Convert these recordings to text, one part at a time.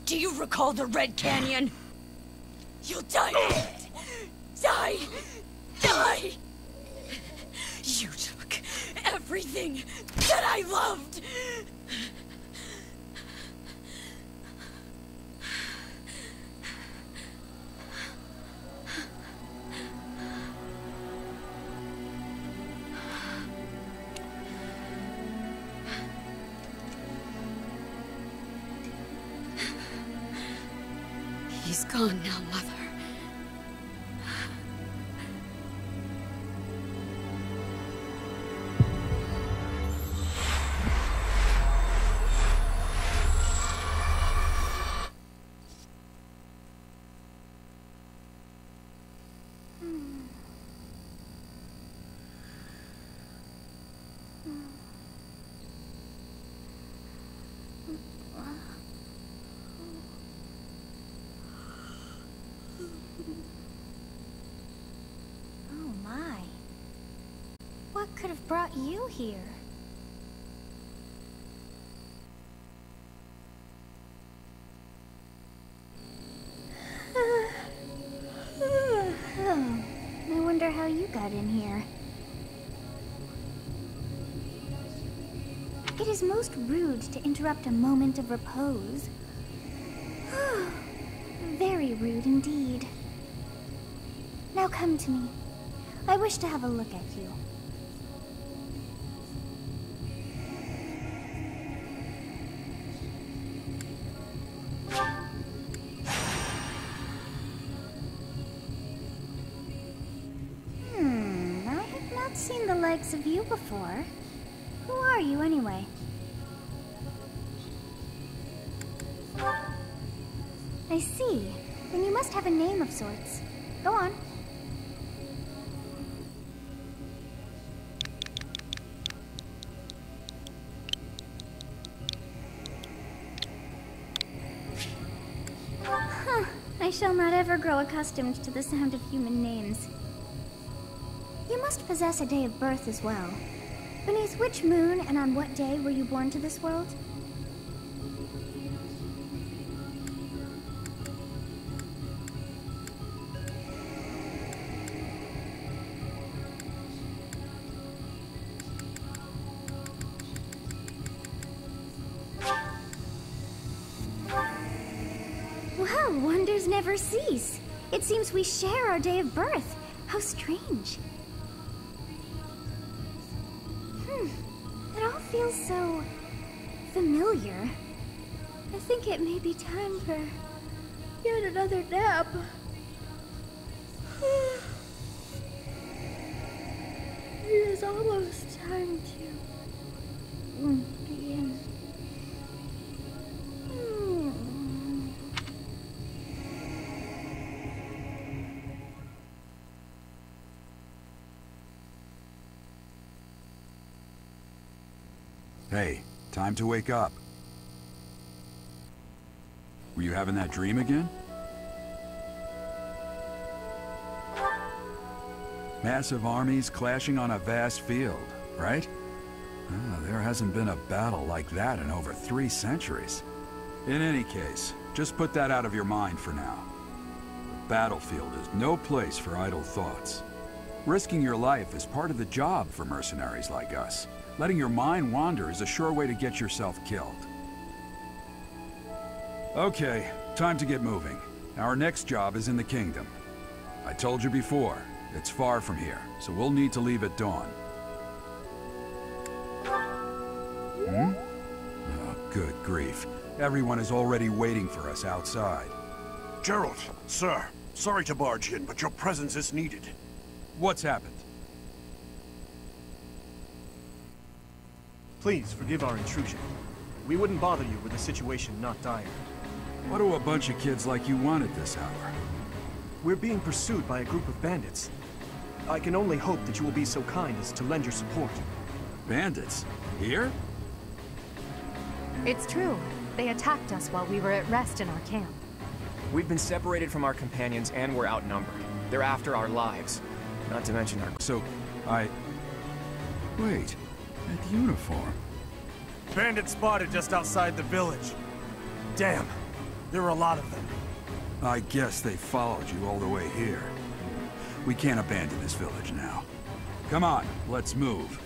Do you recall the Red Canyon? You'll die in it! Die! Die! You took everything that I loved! He's gone now, Mother. What could have brought you here? Oh, I wonder how you got in here. It is most rude to interrupt a moment of repose. Very rude indeed. Now come to me. I wish to have a look at you. I have not seen the likes of you before. Who are you anyway? I see. Then you must have a name of sorts. Go on. I shall not ever grow accustomed to the sound of human names. You must possess a day of birth as well. Beneath which moon and on what day were you born to this world? Well, wonders never cease. It seems we share our day of birth. How strange. It all feels so familiar. I think it may be time for yet another nap. It is almost time to begin. Hey, time to wake up. Were you having that dream again? Massive armies clashing on a vast field, right? There hasn't been a battle like that in over 3 centuries. In any case, just put that out of your mind for now. The battlefield is no place for idle thoughts. Risking your life is part of the job for mercenaries like us. Letting your mind wander is a sure way to get yourself killed. Okay, time to get moving. Our next job is in the kingdom. I told you before, it's far from here, so we'll need to leave at dawn. Hmm? Oh, good grief. Everyone is already waiting for us outside. Gerald, sir, sorry to barge in, but your presence is needed. What's happened? Please forgive our intrusion. We wouldn't bother you with a situation not dire. What do a bunch of kids like you want at this hour? We're being pursued by a group of bandits. I can only hope that you will be so kind as to lend your support. Bandits? Here? It's true. They attacked us while we were at rest in our camp. We've been separated from our companions and we're outnumbered. They're after our lives. Not to mention our... So, Wait, that uniform. Bandits spotted just outside the village. Damn, there are a lot of them. I guess they followed you all the way here. We can't abandon this village now. Come on, let's move.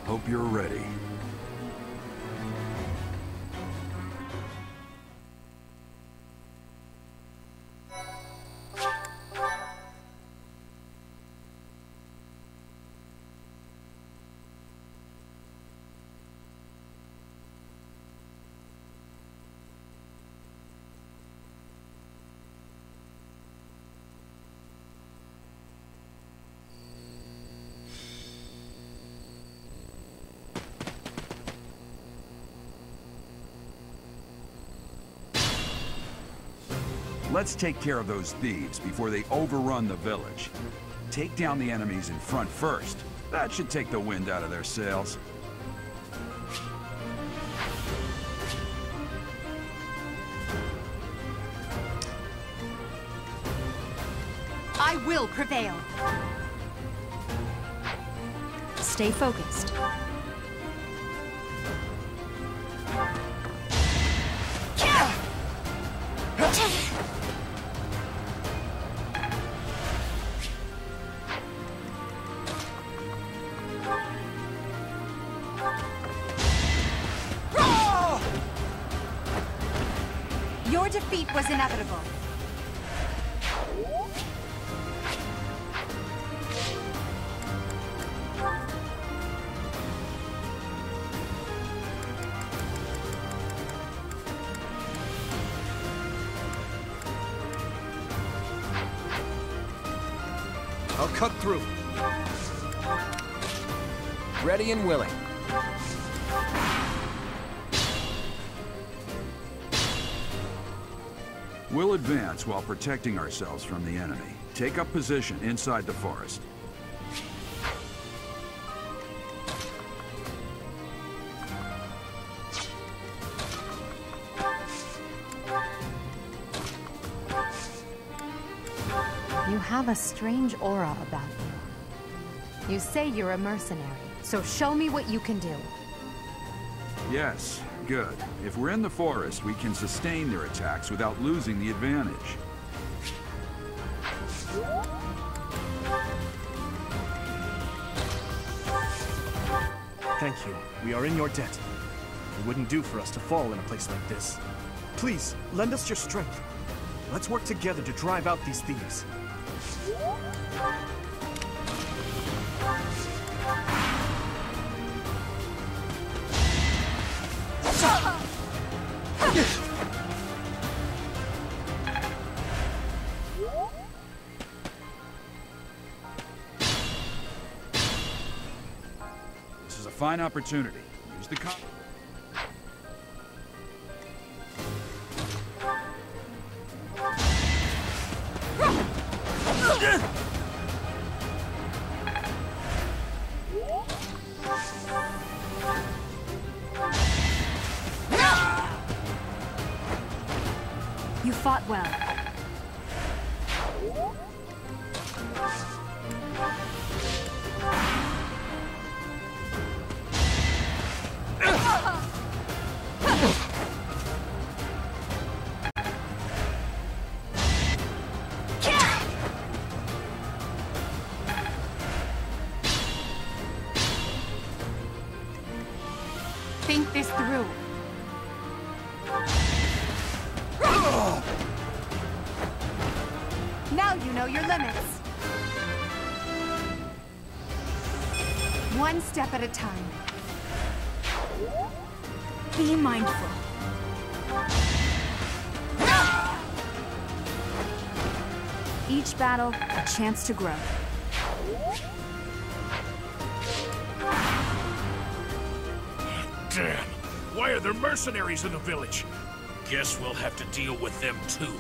Hope you're ready. Let's take care of those thieves before they overrun the village. Take down the enemies in front first. That should take the wind out of their sails. I will prevail. Stay focused. Your defeat was inevitable. I'll cut through. Ready and willing. We'll advance while protecting ourselves from the enemy. Take up position inside the forest. You have a strange aura about you. You say you're a mercenary, so show me what you can do. Yes, good. If we're in the forest, we can sustain their attacks without losing the advantage. Thank you. We are in your debt. It wouldn't do for us to fall in a place like this. Please, lend us your strength. Let's work together to drive out these thieves. This is a fine opportunity. Use the You fought well. Now you know your limits. One step at a time. Be mindful. Each battle, a chance to grow. Damn! Why are there mercenaries in the village? Guess we'll have to deal with them too.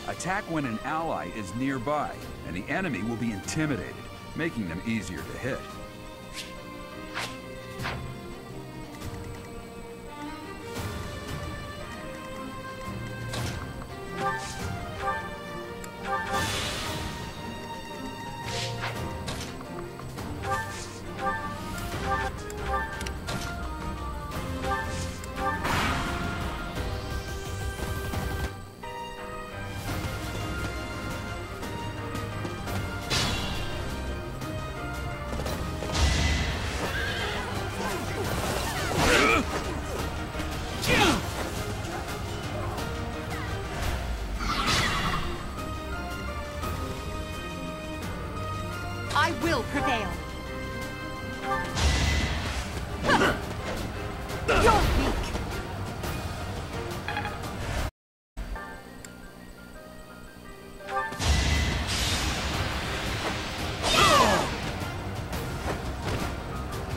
Attack when an ally is nearby, and the enemy will be intimidated, making them easier to hit. I will prevail. You're weak.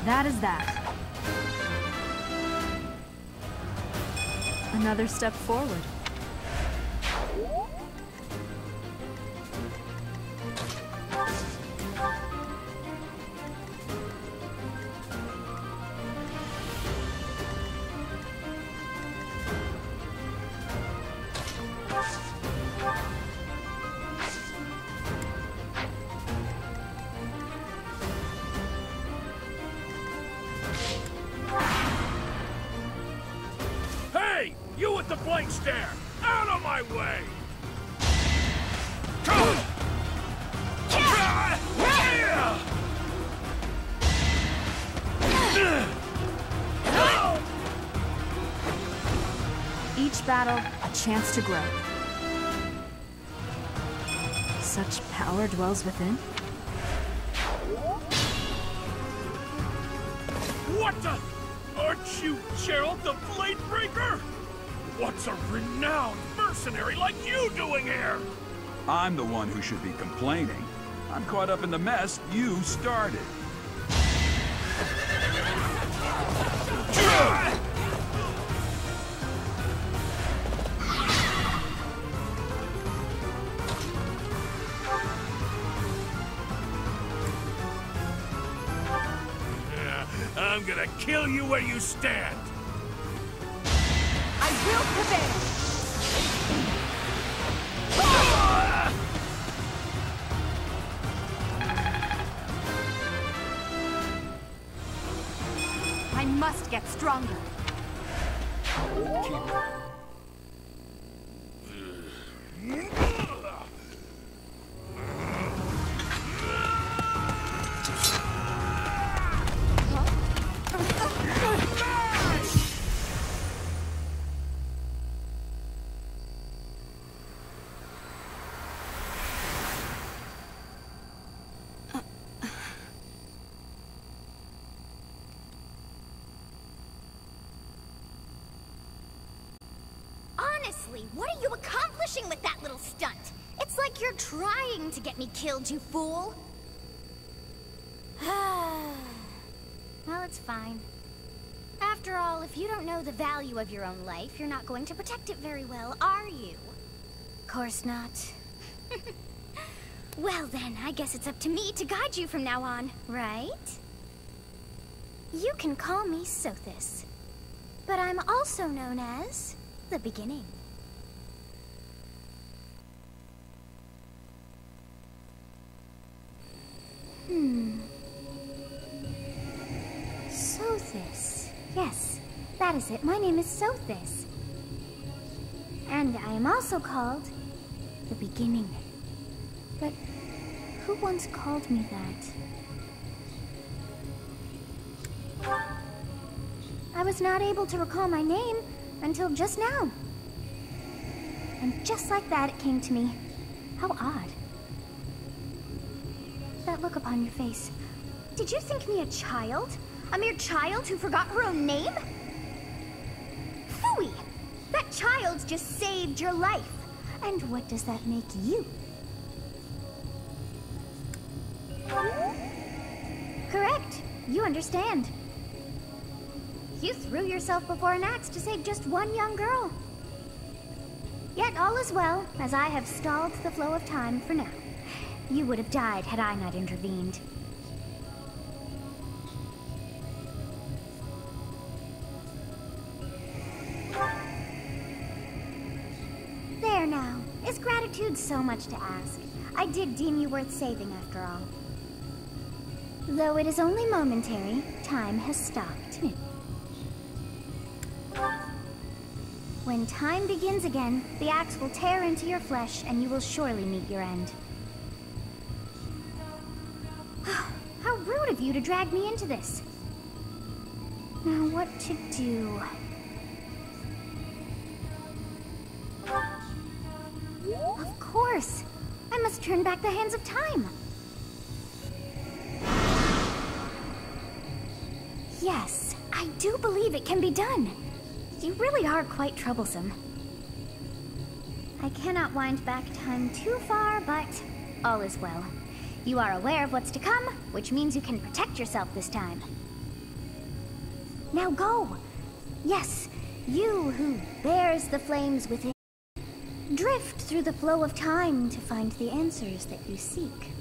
That is that. Another step forward. Hey! You with the blank stare! Out of my way! Each battle, a chance to grow. Such power dwells within. What the? Aren't you Gerald the Bladebreaker? What's a renowned mercenary like you doing here? I'm the one who should be complaining. I'm caught up in the mess you started. I'm gonna kill you where you stand. I will prevail. I must get stronger. Honestly, what are you accomplishing with that little stunt? It's like you're trying to get me killed, you fool. Well, it's fine. After all, if you don't know the value of your own life, you're not going to protect it very well, are you? Course not. Well then, I guess it's up to me to guide you from now on, right? You can call me Sothis, but I'm also known as the Beginning. Sothis. Yes, that is it. My name is Sothis. And I am also called the Beginning. But who once called me that. I was not able to recall my name until just now. And just like that, it came to me. How odd. That look upon your face. Did you think me a child? A mere child who forgot her own name? Phooey! That child just saved your life. And what does that make you? Correct. You understand. You threw yourself before an axe to save just one young girl. Yet all is well, as I have stalled the flow of time for now. You would have died had I not intervened. There now. Is gratitude so much to ask? I did deem you worth saving after all. Though it is only momentary, time has stopped. When time begins again, the axe will tear into your flesh and you will surely meet your end. How rude of you to drag me into this. Now what to do? Of course! I must turn back the hands of time! Yes, I do believe it can be done. You really are quite troublesome. I cannot wind back time too far, but all is well. You are aware of what's to come, which means you can protect yourself this time. Now go! Yes, you who bears the flames within. Drift through the flow of time to find the answers that you seek.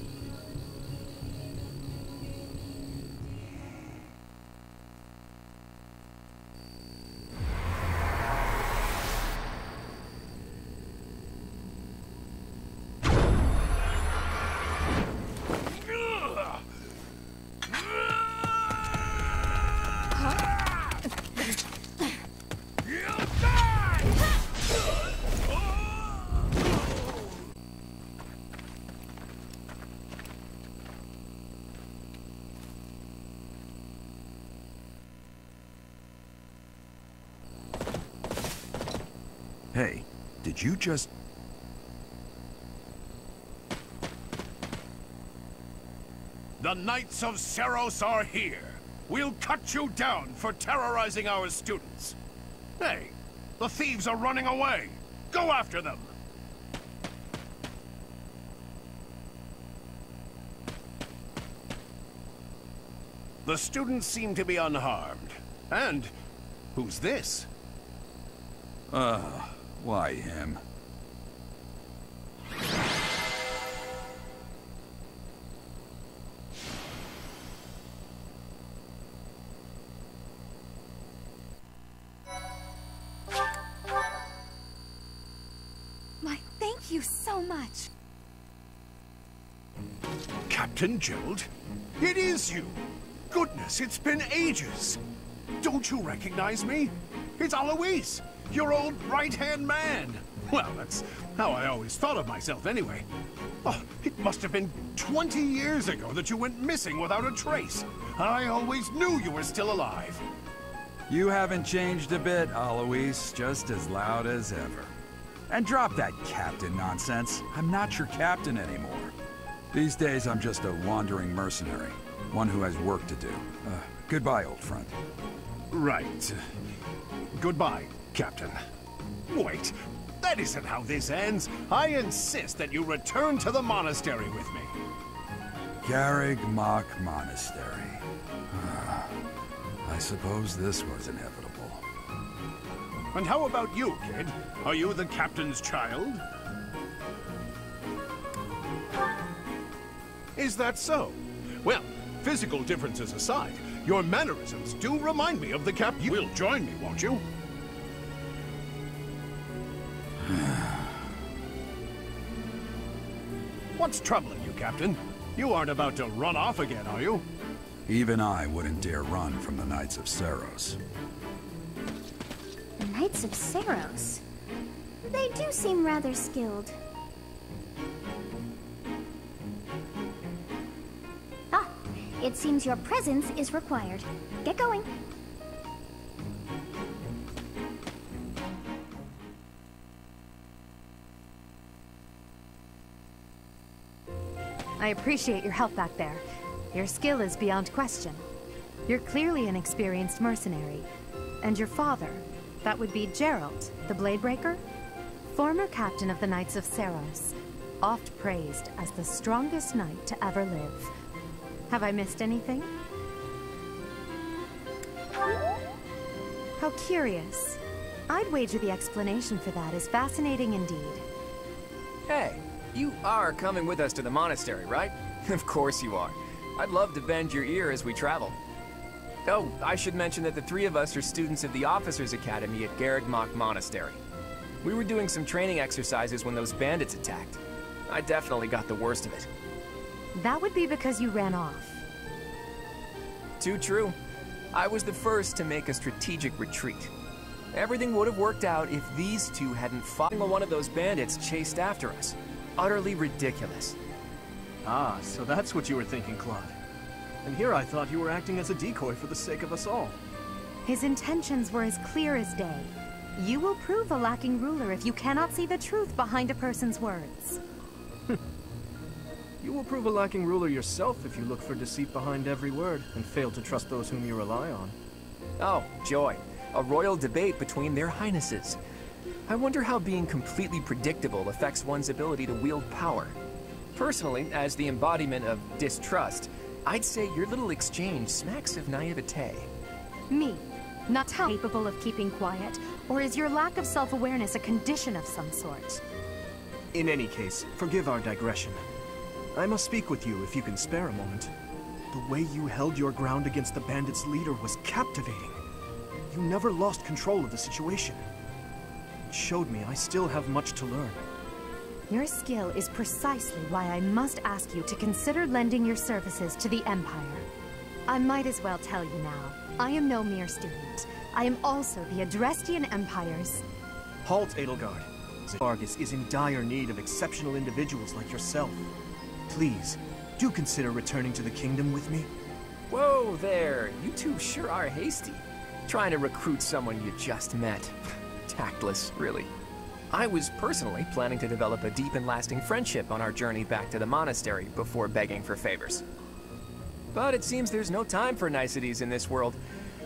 Hey, did you just... The Knights of Seros are here. We'll cut you down for terrorizing our students. Hey, the thieves are running away. Go after them. The students seem to be unharmed. And who's this? Why him? My thank you so much. Captain Gerald? It is you! Goodness, it's been ages! Don't you recognize me? It's Alois, your old right-hand man! Well, that's how I always thought of myself anyway. Oh, it must have been 20 years ago that you went missing without a trace. I always knew you were still alive. You haven't changed a bit, Alois. Just as loud as ever. And drop that captain nonsense. I'm not your captain anymore. These days, I'm just a wandering mercenary. One who has work to do. Goodbye, old friend. Right. Goodbye, Captain. Wait, that isn't how this ends. I insist that you return to the monastery with me. Garrig Mach Monastery. I suppose this was inevitable. And how about you, kid? Are you the captain's child? Is that so? Well, physical differences aside, your mannerisms do remind me of the cap. You will join me, won't you? What's troubling you, Captain? You aren't about to run off again, are you? Even I wouldn't dare run from the Knights of Seros. The Knights of Seros? They do seem rather skilled. It seems your presence is required. Get going. I appreciate your help back there. Your skill is beyond question. You're clearly an experienced mercenary. And your father, that would be Gerald, the Bladebreaker? Former captain of the Knights of Seros, oft praised as the strongest knight to ever live. Have I missed anything? How curious. I'd wager the explanation for that is fascinating indeed. Hey, you are coming with us to the monastery, right? Of course you are. I'd love to bend your ear as we travel. Oh, I should mention that the three of us are students of the Officers' Academy at Garrigmach Monastery. We were doing some training exercises when those bandits attacked. I definitely got the worst of it. That would be because you ran off. Too true. I was the first to make a strategic retreat. Everything would have worked out if these two hadn't fought while one of those bandits chased after us. Utterly ridiculous. Ah, so that's what you were thinking, Claude. And here I thought you were acting as a decoy for the sake of us all. His intentions were as clear as day. You will prove a lacking ruler if you cannot see the truth behind a person's words. You will prove a lacking ruler yourself if you look for deceit behind every word and fail to trust those whom you rely on. Oh, joy. A royal debate between their highnesses. I wonder how being completely predictable affects one's ability to wield power. Personally, as the embodiment of distrust, I'd say your little exchange smacks of naivete. Me? Not capable of keeping quiet? Or is your lack of self-awareness a condition of some sort? In any case, forgive our digression. I must speak with you if you can spare a moment. The way you held your ground against the bandits' leader was captivating. You never lost control of the situation. It showed me I still have much to learn. Your skill is precisely why I must ask you to consider lending your services to the Empire. I might as well tell you now, I am no mere student. I am also the Adrestian Empire's... Halt, Edelgard. Argus is in dire need of exceptional individuals like yourself. Please, do consider returning to the kingdom with me. Whoa there, you two sure are hasty. Trying to recruit someone you just met. Tactless, really. I was personally planning to develop a deep and lasting friendship on our journey back to the monastery before begging for favors. But it seems there's no time for niceties in this world.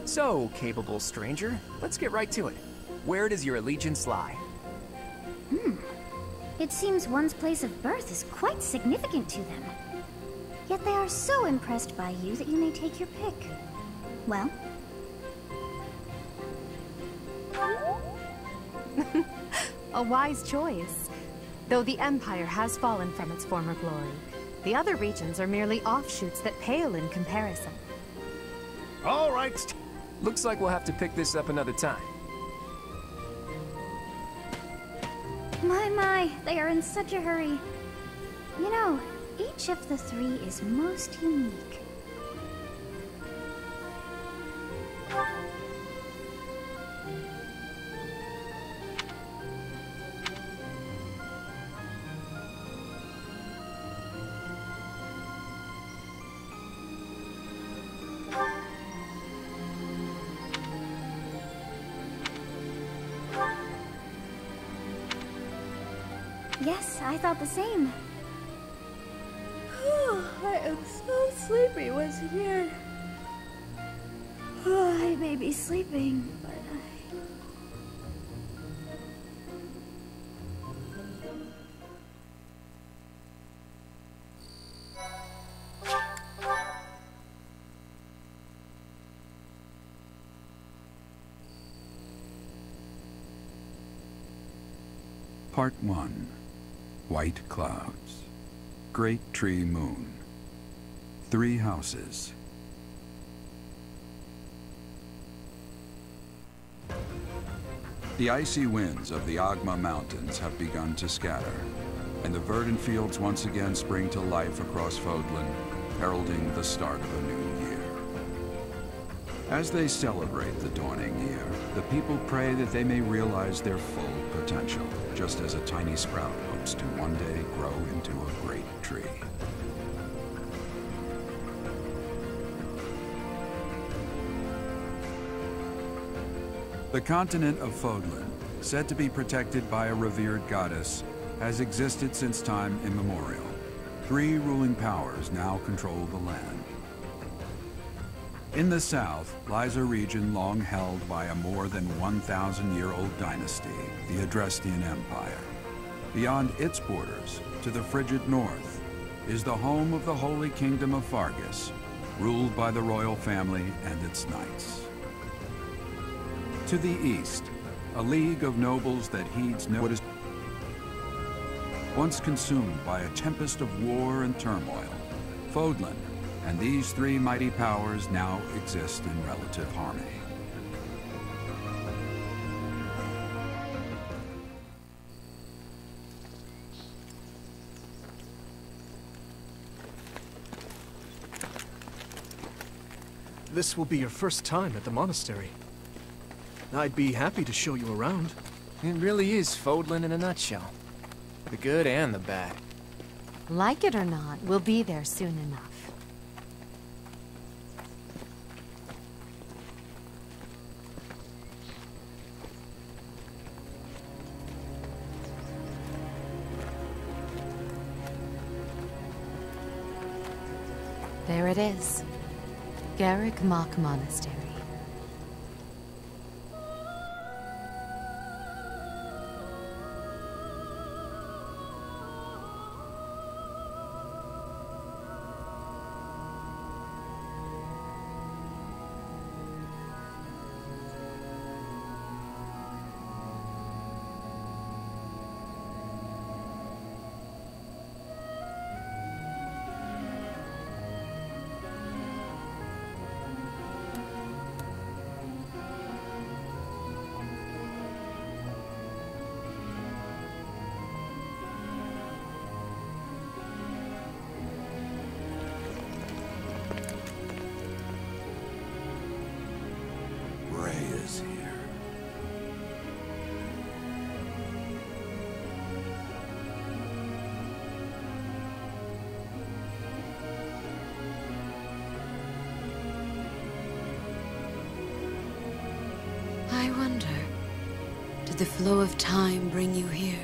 So, capable stranger, let's get right to it. Where does your allegiance lie? It seems one's place of birth is quite significant to them. Yet they are so impressed by you that you may take your pick. Well? A wise choice. Though the Empire has fallen from its former glory, the other regions are merely offshoots that pale in comparison. All right. Looks like we'll have to pick this up another time. My, they are in such a hurry. You know, each of the three is most unique. Yes, I thought the same. I am so sleepy once again. I may be sleeping, but Part 1. White clouds. Great tree moon. 3 houses. The icy winds of the Agma Mountains have begun to scatter, and the verdant fields once again spring to life across Fodlan, heralding the start of a new year. As they celebrate the dawning year, the people pray that they may realize their full potential, just as a tiny sprout hopes to one day grow into a great tree. The continent of Fodlan, said to be protected by a revered goddess, has existed since time immemorial. 3 ruling powers now control the land. In the south lies a region long held by a more than 1,000-year-old dynasty, the Adrestian Empire. Beyond its borders, to the frigid north, is the home of the Holy Kingdom of Fargus, ruled by the royal family and its knights. To the east, a league of nobles that heeds no what is once consumed by a tempest of war and turmoil, Fodlan and these 3 mighty powers now exist in relative harmony. This will be your first time at the monastery. I'd be happy to show you around. It really is Fodlan in a nutshell. The good and the bad. Like it or not, we'll be there soon enough. There it is. Garrick Mock Monastery. Is here. I wonder, did the flow of time bring you here?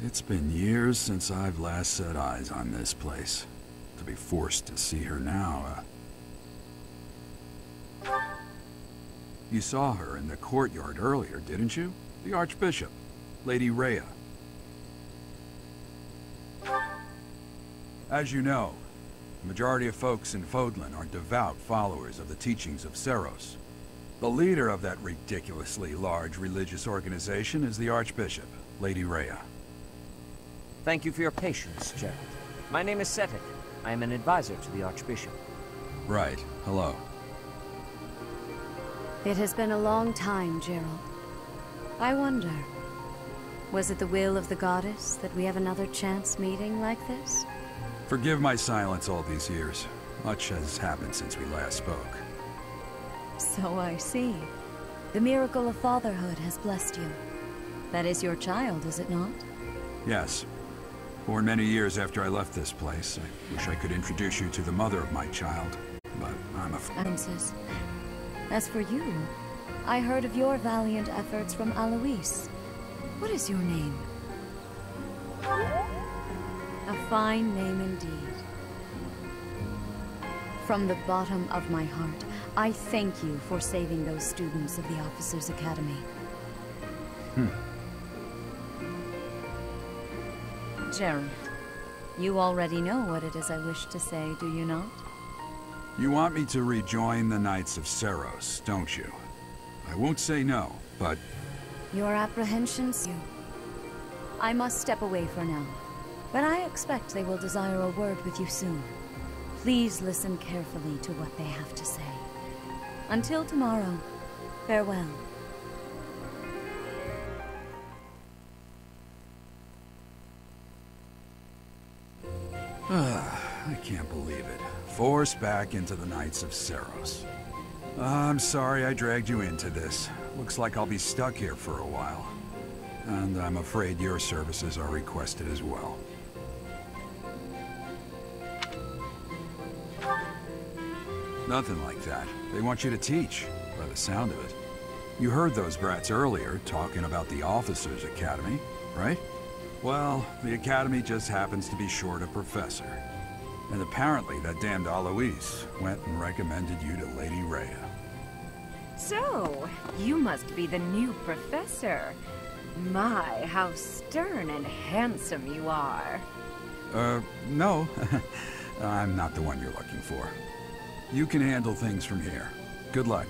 It's been years since I've last set eyes on this place. To be forced to see her now, You saw her in the courtyard earlier, didn't you? The Archbishop, Lady Rhea. As you know, the majority of folks in Fodlan are devout followers of the teachings of Seros. The leader of that ridiculously large religious organization is the Archbishop, Lady Rhea. Thank you for your patience, Gerald. My name is Setik. I am an advisor to the Archbishop. Right. Hello. It has been a long time, Gerald. I wonder, was it the will of the goddess that we have another chance meeting like this? Forgive my silence all these years. Much has happened since we last spoke. So I see. The miracle of fatherhood has blessed you. That is your child, is it not? Yes. Born many years after I left this place. I wish I could introduce you to the mother of my child, but I'm Answers. As for you, I heard of your valiant efforts from Alois. What is your name? A fine name indeed. From the bottom of my heart, I thank you for saving those students of the Officers' Academy. Gerald, you already know what it is I wish to say, do you not? You want me to rejoin the Knights of Seros, don't you? I won't say no, but... Your apprehensions, I must step away for now, but I expect they will desire a word with you soon. Please listen carefully to what they have to say. Until tomorrow, farewell. I can't believe it. Forced back into the Knights of Seros. I'm sorry I dragged you into this. Looks like I'll be stuck here for a while. and I'm afraid your services are requested as well. Nothing like that. They want you to teach, by the sound of it. You heard those brats earlier talking about the Officers' Academy, right? Well, the Academy just happens to be short a professor. And apparently that damned Alois went and recommended you to Lady Rhea. So, you must be the new professor. My, how stern and handsome you are. No. I'm not the one you're looking for. You can handle things from here. Good luck.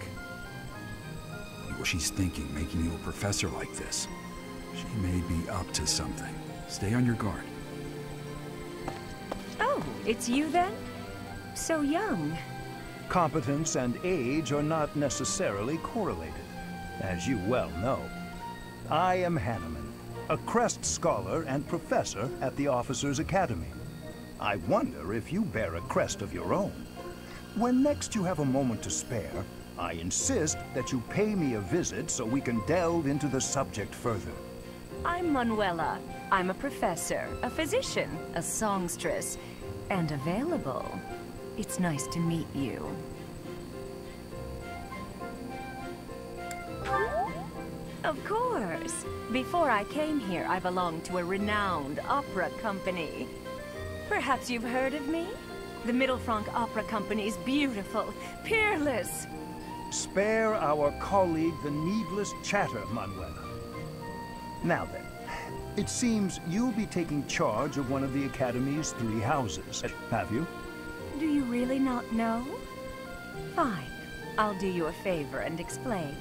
What she's thinking, making you a professor like this. She may be up to something. Stay on your guard. Oh, it's you then? So young. Competence and age are not necessarily correlated, as you well know. I am Hanneman, a Crest Scholar and Professor at the Officers' Academy. I wonder if you bear a crest of your own. When next you have a moment to spare, I insist that you pay me a visit so we can delve into the subject further. I'm Manuela. I'm a professor, a physician, a songstress, and available. It's nice to meet you. Of course. Before I came here, I belonged to a renowned opera company. Perhaps you've heard of me? The Middlefranc Opera Company is beautiful, peerless. Spare our colleague the needless chatter, Manuela. Now then, it seems you'll be taking charge of one of the Academy's 3 houses, have you? Do you really not know? Fine. I'll do you a favor and explain.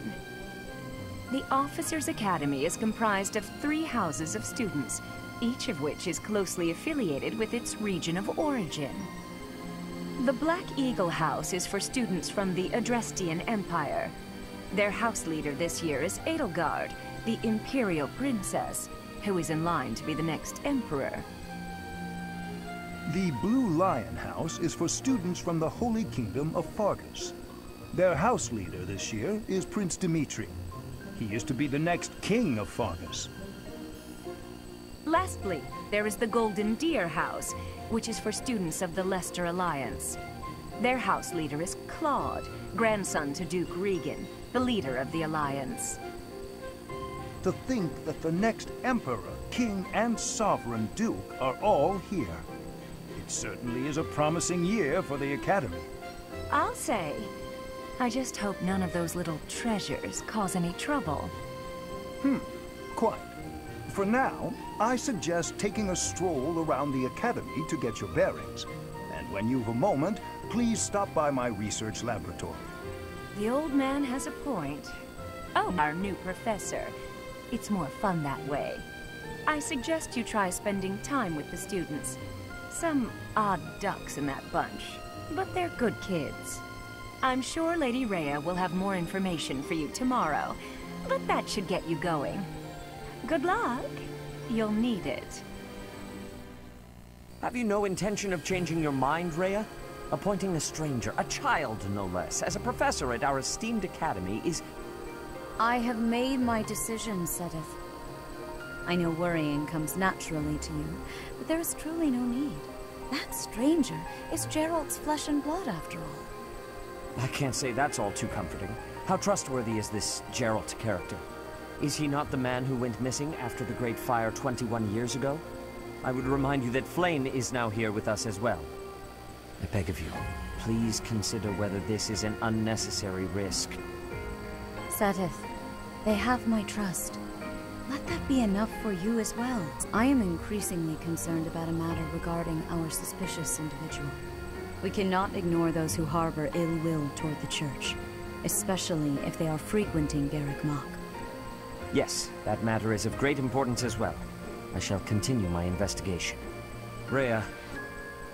The Officers' Academy is comprised of 3 houses of students, each of which is closely affiliated with its region of origin. The Black Eagle House is for students from the Adrestian Empire. Their house leader this year is Edelgard, the Imperial Princess, who is in line to be the next Emperor. The Blue Lion House is for students from the Holy Kingdom of Fargus. Their house leader this year is Prince Dimitri. He is to be the next king of Fargus. Lastly, there is the Golden Deer House, which is for students of the Leicester Alliance. Their house leader is Claude, grandson to Duke Regan, the leader of the Alliance. To think that the next Emperor, King, and Sovereign Duke are all here. It certainly is a promising year for the Academy. I'll say. I just hope none of those little treasures cause any trouble. Quite. For now, I suggest taking a stroll around the Academy to get your bearings. And when you've a moment, please stop by my research laboratory. The old man has a point. Oh, our new professor. It's more fun that way. I suggest you try spending time with the students. Some odd ducks in that bunch, but they're good kids. I'm sure Lady Rhea will have more information for you tomorrow, but that should get you going. Good luck. You'll need it. Have you no intention of changing your mind, Rhea? Appointing a stranger, a child no less, as a professor at our esteemed academy is... I have made my decision, Sedith. I know worrying comes naturally to you, but there is truly no need. That stranger is Gerald's flesh and blood, after all. I can't say that's all too comforting. How trustworthy is this Gerald character? Is he not the man who went missing after the Great Fire 21 years ago? I would remind you that Flame is now here with us as well. I beg of you, please consider whether this is an unnecessary risk. Sedith, they have my trust. Let that be enough for you as well. I am increasingly concerned about a matter regarding our suspicious individual. We cannot ignore those who harbor ill will toward the Church, especially if they are frequenting Garrick Mach. Yes, that matter is of great importance as well. I shall continue my investigation. Rhea,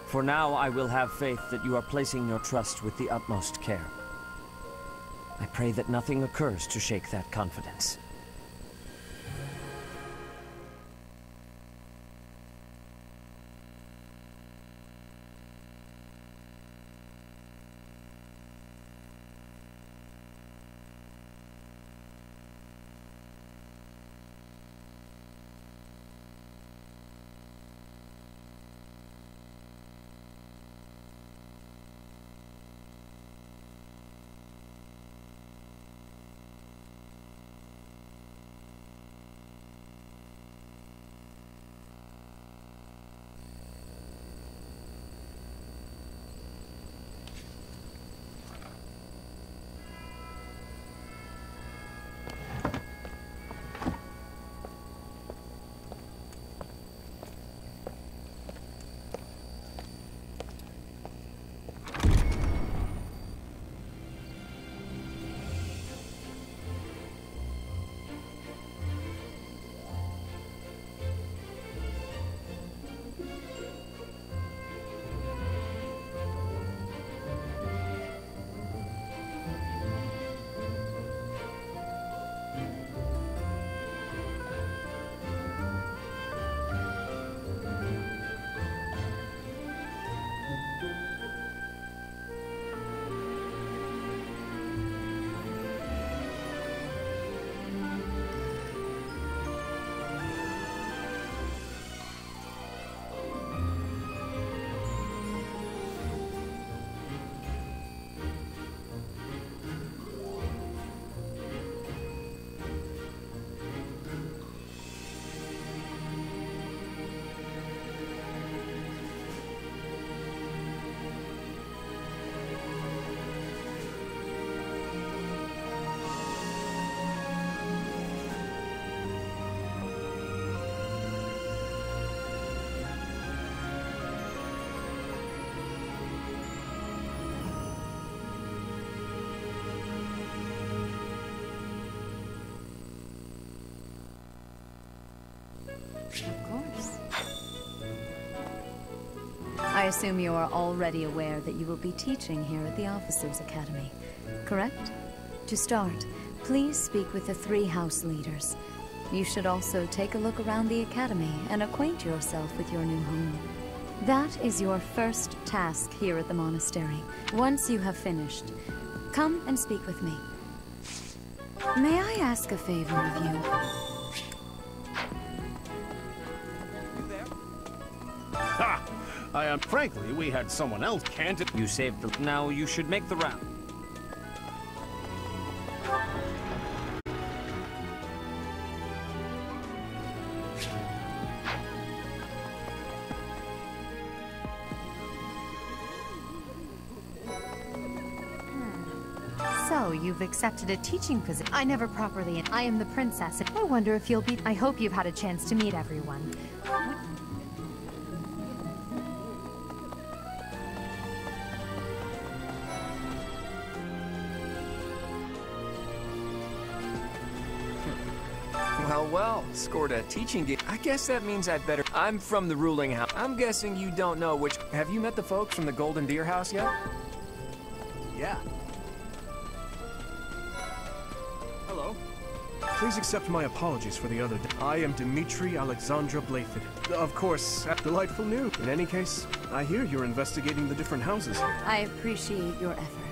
for now I will have faith that you are placing your trust with the utmost care. I pray that nothing occurs to shake that confidence. Of course. I assume you are already aware that you will be teaching here at the Officers' Academy, correct? To start, please speak with the 3 house leaders. You should also take a look around the Academy and acquaint yourself with your new home. That is your first task here at the monastery. Once you have finished, come and speak with me. May I ask a favor of you? Ha! I am frankly, we had someone else, can't it? You saved the... Now you should make the round. So, you've accepted a teaching position. I never properly... I am the princess. I wonder if you'll be... I hope you've had a chance to meet everyone. Well, scored a teaching gig. I guess that means I'd better... I'm from the ruling house. I'm guessing you don't know which... Have you met the folks from the Golden Deer House yet? Yeah. Hello. Please accept my apologies for the other day. I am Dimitri Alexandra Blayford. Of course, delightful news. In any case, I hear you're investigating the different houses here. I appreciate your effort.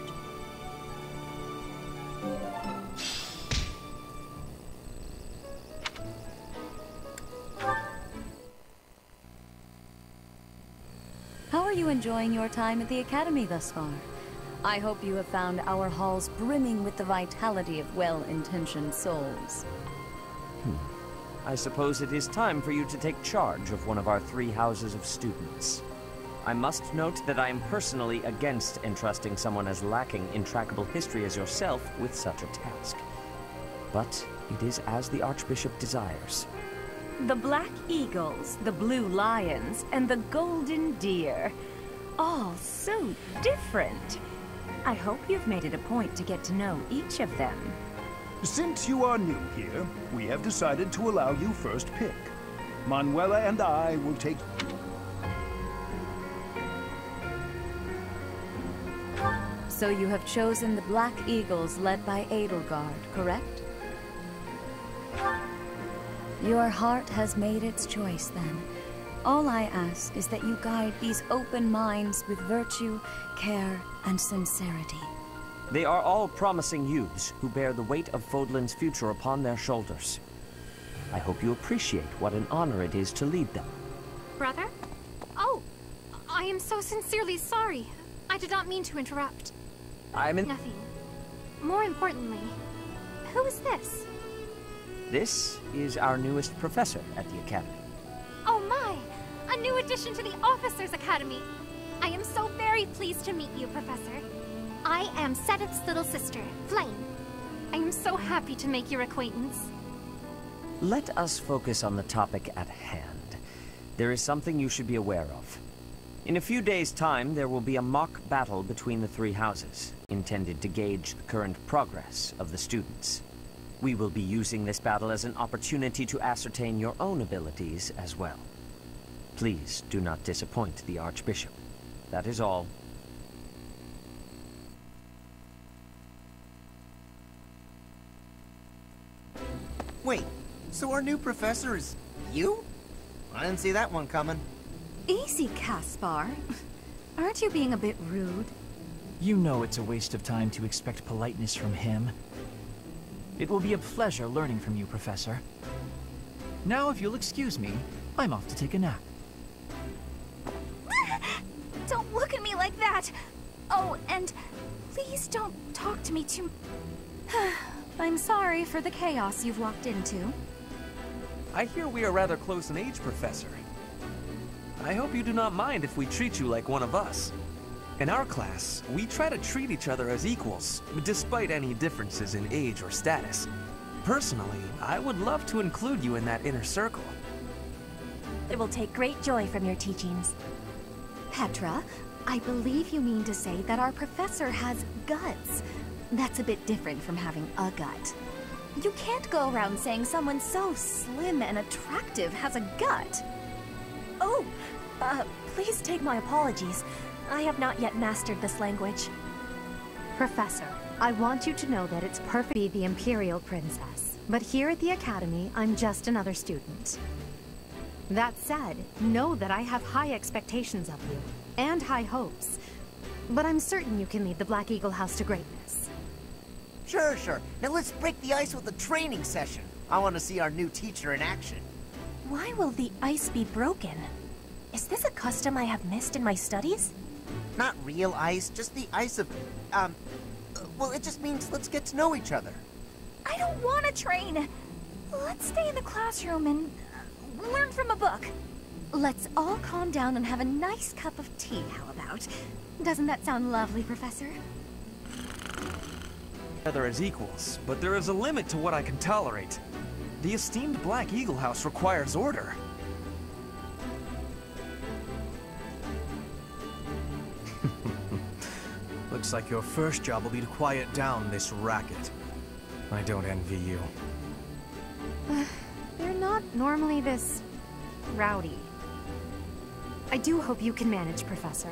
How are you enjoying your time at the Academy thus far? I hope you have found our halls brimming with the vitality of well-intentioned souls. I suppose it is time for you to take charge of one of our 3 houses of students. I must note that I am personally against entrusting someone as lacking in trackable history as yourself with such a task. But it is as the Archbishop desires. The Black Eagles, the Blue Lions, and the Golden Deer. All so different. I hope you've made it a point to get to know each of them. Since you are new here, we have decided to allow you first pick. Manuela and I will take... So you have chosen the Black Eagles led by Edelgard, correct? Your heart has made its choice, then. All I ask is that you guide these open minds with virtue, care, and sincerity. They are all promising youths who bear the weight of Fodlan's future upon their shoulders. I hope you appreciate what an honor it is to lead them. Brother? Oh, I am so sincerely sorry. I did not mean to interrupt. Nothing. More importantly, who is this? This is our newest professor at the Academy. Oh my! A new addition to the Officers' Academy! I am so very pleased to meet you, Professor. I am Sedith's little sister, Flame. I am so happy to make your acquaintance. Let us focus on the topic at hand. There is something you should be aware of. In a few days' time, there will be a mock battle between the 3 houses, intended to gauge the current progress of the students. We will be using this battle as an opportunity to ascertain your own abilities as well. Please do not disappoint the Archbishop. That is all. Wait, so our new professor is you? I didn't see that one coming. Easy, Caspar. Aren't you being a bit rude? You know it's a waste of time to expect politeness from him. It will be a pleasure learning from you, Professor. Now, if you'll excuse me, I'm off to take a nap. Don't look at me like that! Oh, and please don't talk to me too... I'm sorry for the chaos you've walked into. I hear we are rather close in age, Professor. I hope you do not mind if we treat you like one of us. In our class, we try to treat each other as equals, despite any differences in age or status. Personally, I would love to include you in that inner circle. It will take great joy from your teachings. Petra, I believe you mean to say that our professor has guts. That's a bit different from having a gut. You can't go around saying someone so slim and attractive has a gut. Oh, please take my apologies. I have not yet mastered this language. Professor, I want you to know that it's perfect to be the Imperial Princess. But here at the Academy, I'm just another student. That said, know that I have high expectations of you, and high hopes. But I'm certain you can lead the Black Eagle House to greatness. Sure, sure. Now let's break the ice with a training session. I want to see our new teacher in action. Why will the ice be broken? Is this a custom I have missed in my studies? Not real ice, just the ice of, well, it just means let's get to know each other. I don't want to train. Let's stay in the classroom and learn from a book. Let's all calm down and have a nice cup of tea, how about? Doesn't that sound lovely, Professor? Together as equals, but there is a limit to what I can tolerate. The esteemed Black Eagle House requires order. Looks like your first job will be to quiet down this racket. I don't envy you. They're not normally this rowdy. I do hope you can manage, Professor.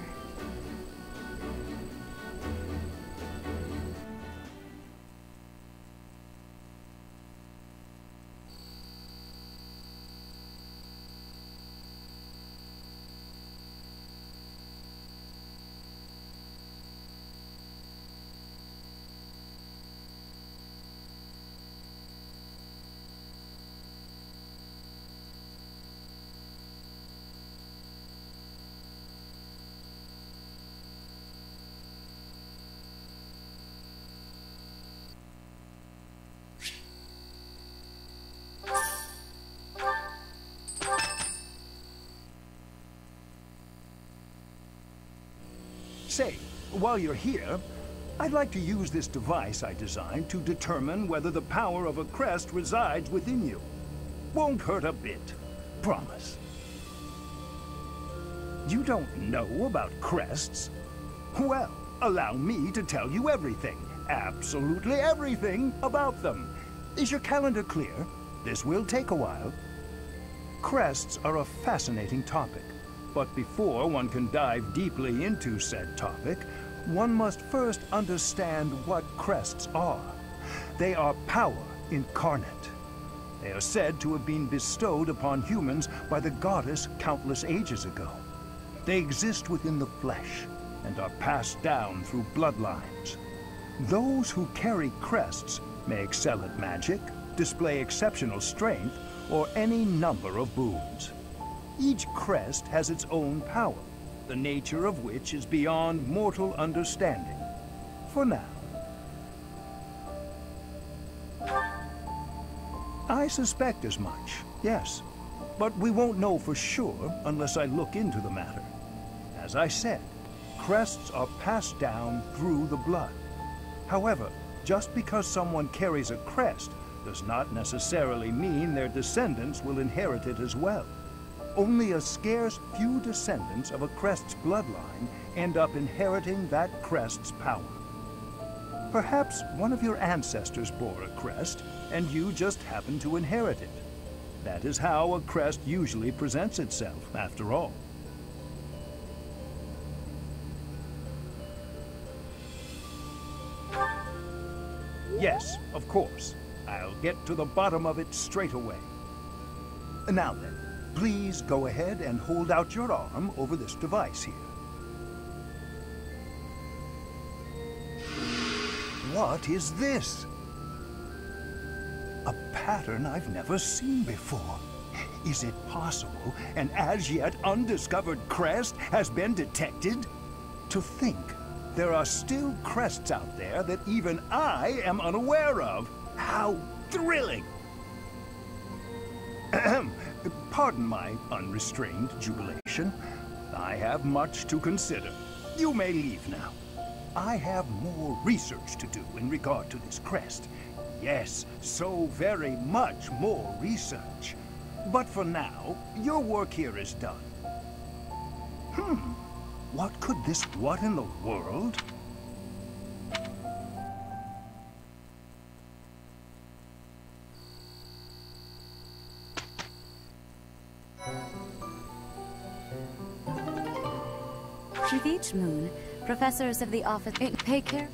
Say, while you're here, I'd like to use this device I designed to determine whether the power of a crest resides within you. Won't hurt a bit. Promise. You don't know about crests? Well, allow me to tell you everything, absolutely everything about them. Is your calendar clear? This will take a while. Crests are a fascinating topic. But before one can dive deeply into said topic, one must first understand what crests are. They are power incarnate. They are said to have been bestowed upon humans by the goddess countless ages ago. They exist within the flesh and are passed down through bloodlines. Those who carry crests may excel at magic, display exceptional strength, or any number of boons. Each crest has its own power, the nature of which is beyond mortal understanding. For now. I suspect as much, yes. But we won't know for sure unless I look into the matter. As I said, crests are passed down through the blood. However, just because someone carries a crest does not necessarily mean their descendants will inherit it as well. Only a scarce few descendants of a crest's bloodline end up inheriting that crest's power. Perhaps one of your ancestors bore a crest, and you just happen to inherit it. That is how a crest usually presents itself, after all. Yes, of course. I'll get to the bottom of it straight away. Now then. Please go ahead and hold out your arm over this device here. What is this? A pattern I've never seen before. Is it possible an as yet undiscovered crest has been detected? To think there are still crests out there that even I am unaware of. How thrilling! Ahem. Pardon my unrestrained jubilation. I have much to consider. You may leave now. I have more research to do in regard to this crest. Yes, so very much more research. But for now, your work here is done. What could this... What in the world? With each moon, professors of the office pay care.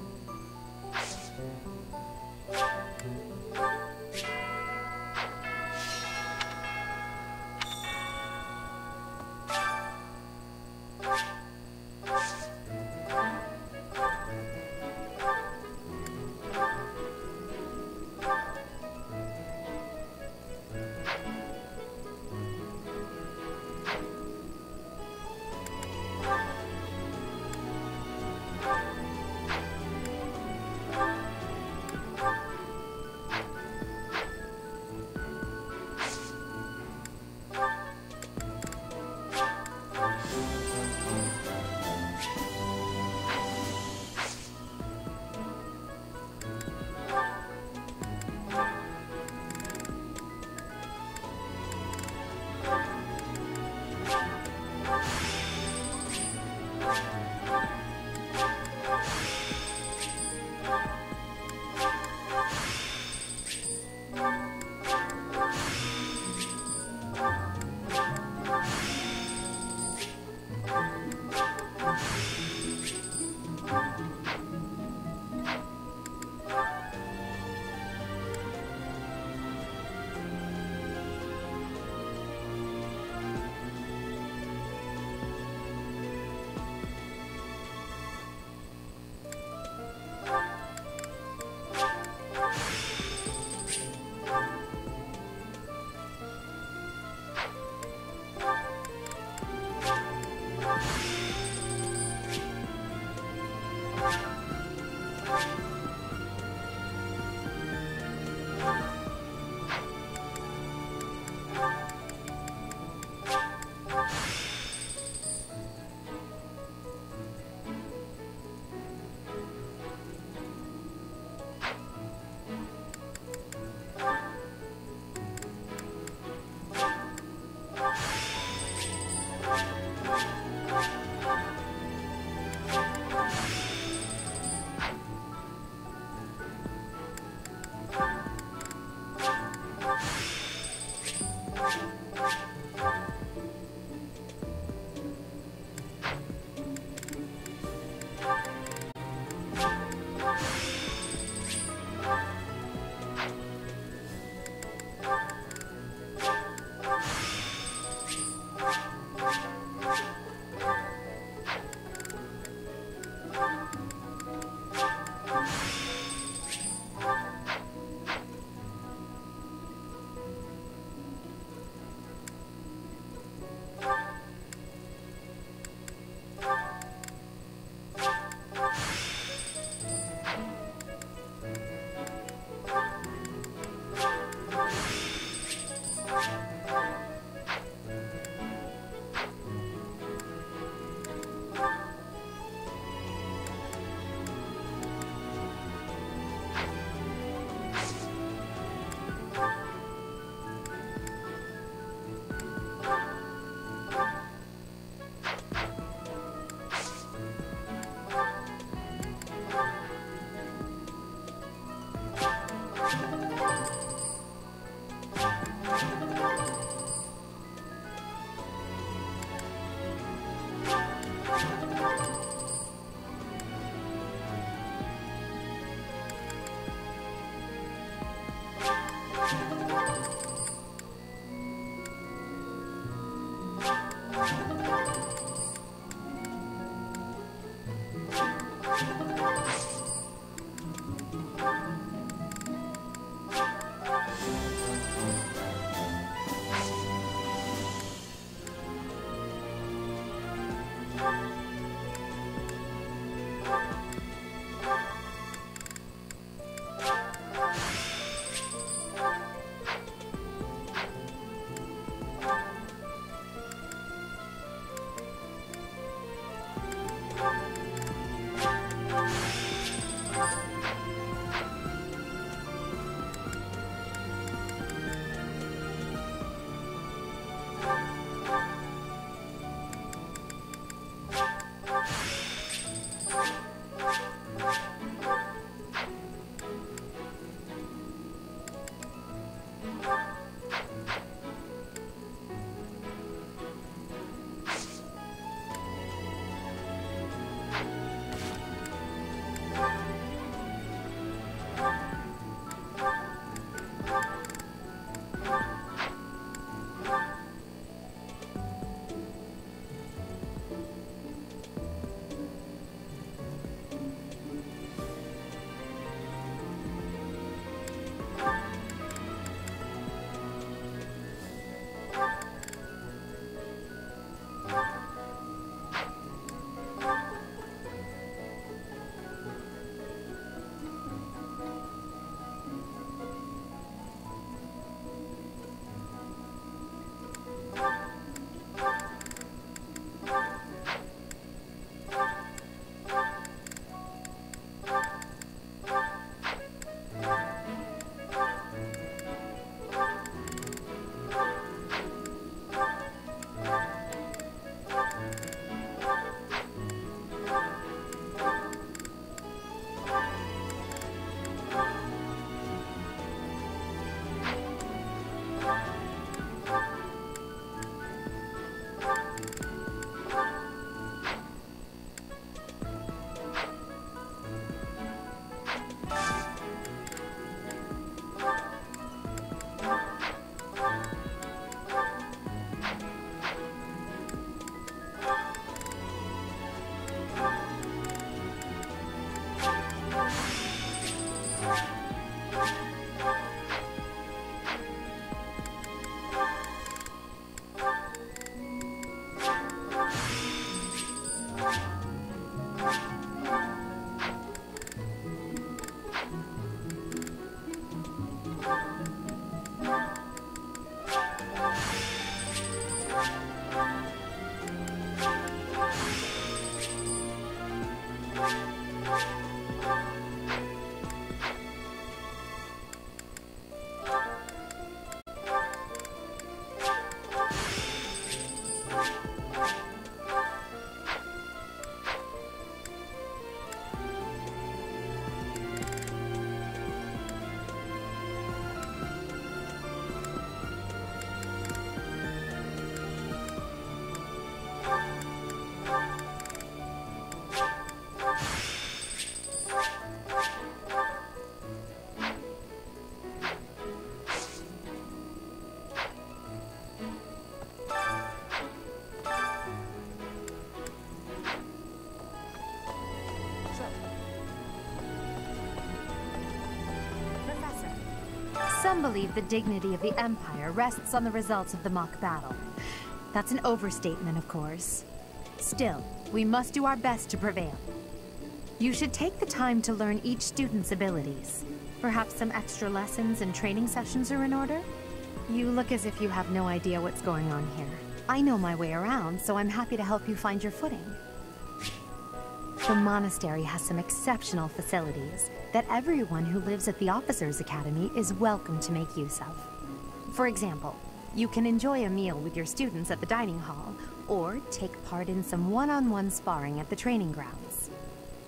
Some believe the dignity of the Empire rests on the results of the mock battle. That's an overstatement, of course. Still, we must do our best to prevail. You should take the time to learn each student's abilities. Perhaps some extra lessons and training sessions are in order? You look as if you have no idea what's going on here. I know my way around, so I'm happy to help you find your footing. The monastery has some exceptional facilities that everyone who lives at the Officers' Academy is welcome to make use of. For example, you can enjoy a meal with your students at the dining hall, or take part in some one-on-one sparring at the training grounds.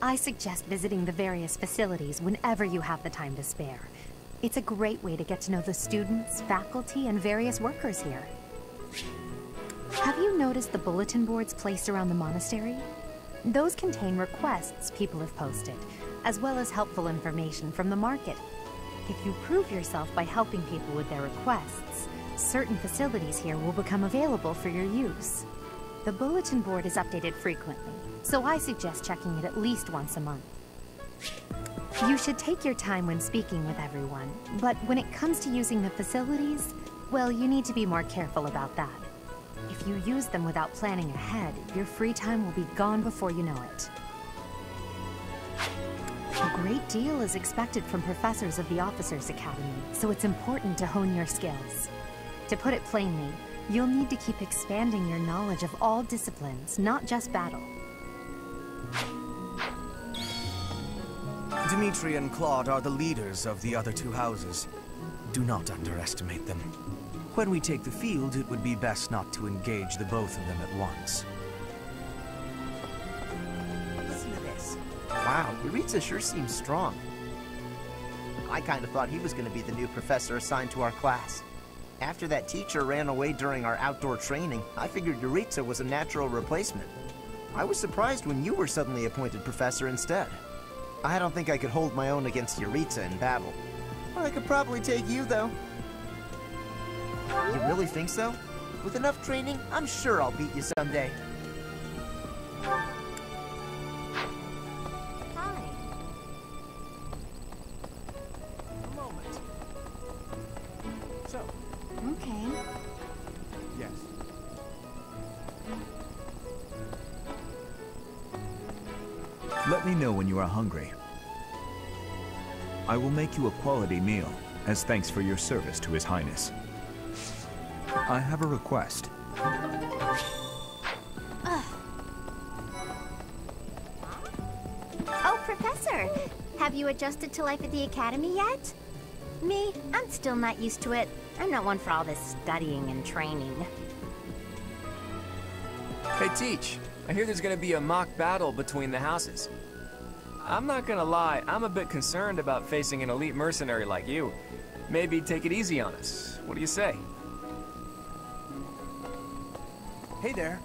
I suggest visiting the various facilities whenever you have the time to spare. It's a great way to get to know the students, faculty, and various workers here. Have you noticed the bulletin boards placed around the monastery? Those contain requests people have posted, as well as helpful information from the market. If you prove yourself by helping people with their requests, certain facilities here will become available for your use. The bulletin board is updated frequently, so I suggest checking it at least once a month. You should take your time when speaking with everyone, but when it comes to using the facilities, well, you need to be more careful about that. If you use them without planning ahead, your free time will be gone before you know it. A great deal is expected from professors of the Officers' Academy, so it's important to hone your skills. To put it plainly, you'll need to keep expanding your knowledge of all disciplines, not just battle. Dimitri and Claude are the leaders of the other two houses. Do not underestimate them. When we take the field, it would be best not to engage the both of them at once. Listen to this. Wow, Yuritsa sure seems strong. I kind of thought he was going to be the new professor assigned to our class. After that teacher ran away during our outdoor training, I figured Yuritsa was a natural replacement. I was surprised when you were suddenly appointed professor instead. I don't think I could hold my own against Yuritsa in battle. I could probably take you, though. You really think so? With enough training, I'm sure I'll beat you someday. Hi. A moment. So. Okay. Yes. Let me know when you are hungry. I will make you a quality meal, as thanks for your service to His Highness. I have a request. Oh, Professor! Have you adjusted to life at the Academy yet? Me, I'm still not used to it. I'm not one for all this studying and training. Hey, Teach. I hear there's gonna be a mock battle between the houses. I'm not gonna lie, I'm a bit concerned about facing an elite mercenary like you. Maybe take it easy on us. What do you say? Hey there.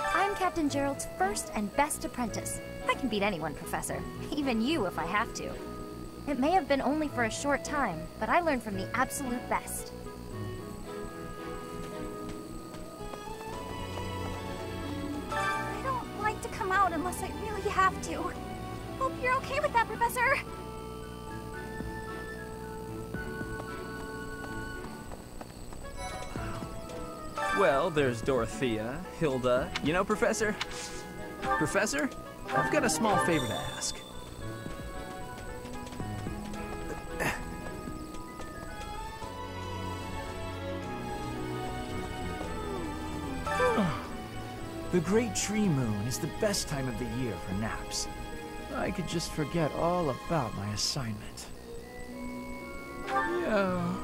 I'm Captain Gerald's first and best apprentice. I can beat anyone, Professor. Even you, if I have to. It may have been only for a short time, but I learned from the absolute best. out unless I really have to. Hope you're okay with that, Professor. Well, there's Dorothea, Hilda. You know, Professor? Professor, I've got a small favor to ask. The Great Tree Moon is the best time of the year for naps. I could just forget all about my assignment. Yeah.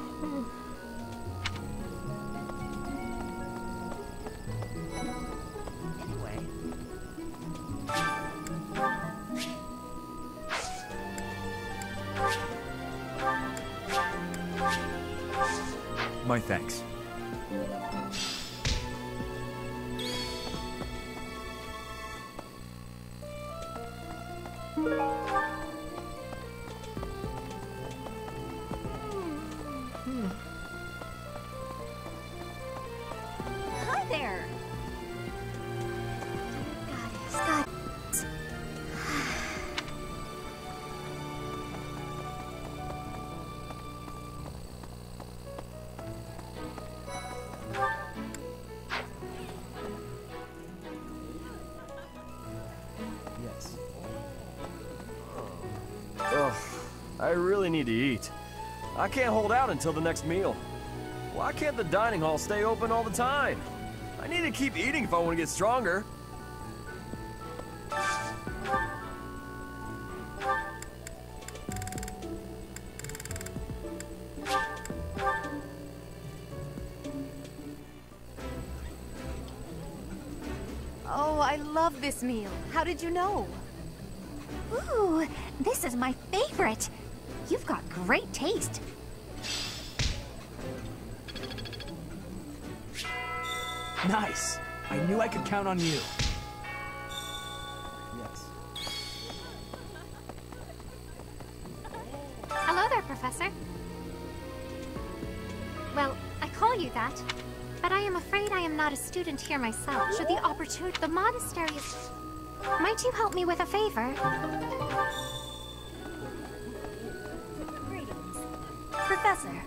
My thanks. Hi there. Yes. Ugh, I really need to eat. I can't hold out until the next meal. Why can't the dining hall stay open all the time? I need to keep eating if I want to get stronger. Oh, I love this meal. How did you know? Ooh, this is my favorite. You've got great taste. Nice. I knew I could count on you. Yes. Hello there, Professor. Well, I call you that, but I am afraid I am not a student here myself. Should the opportunity... The monastery is... Might you help me with a favor? Greetings. Professor,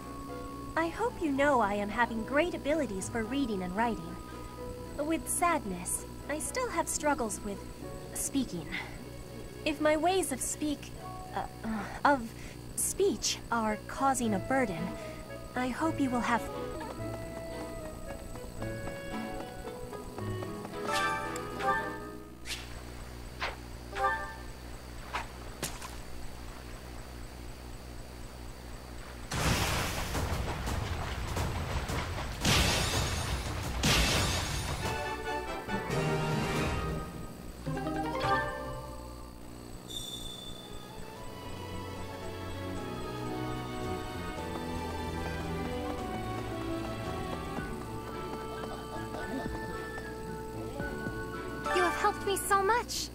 I hope you know I am having great abilities for reading and writing. With sadness, I still have struggles with speaking. If my ways of speech are causing a burden, I hope you will have... You have helped me so much.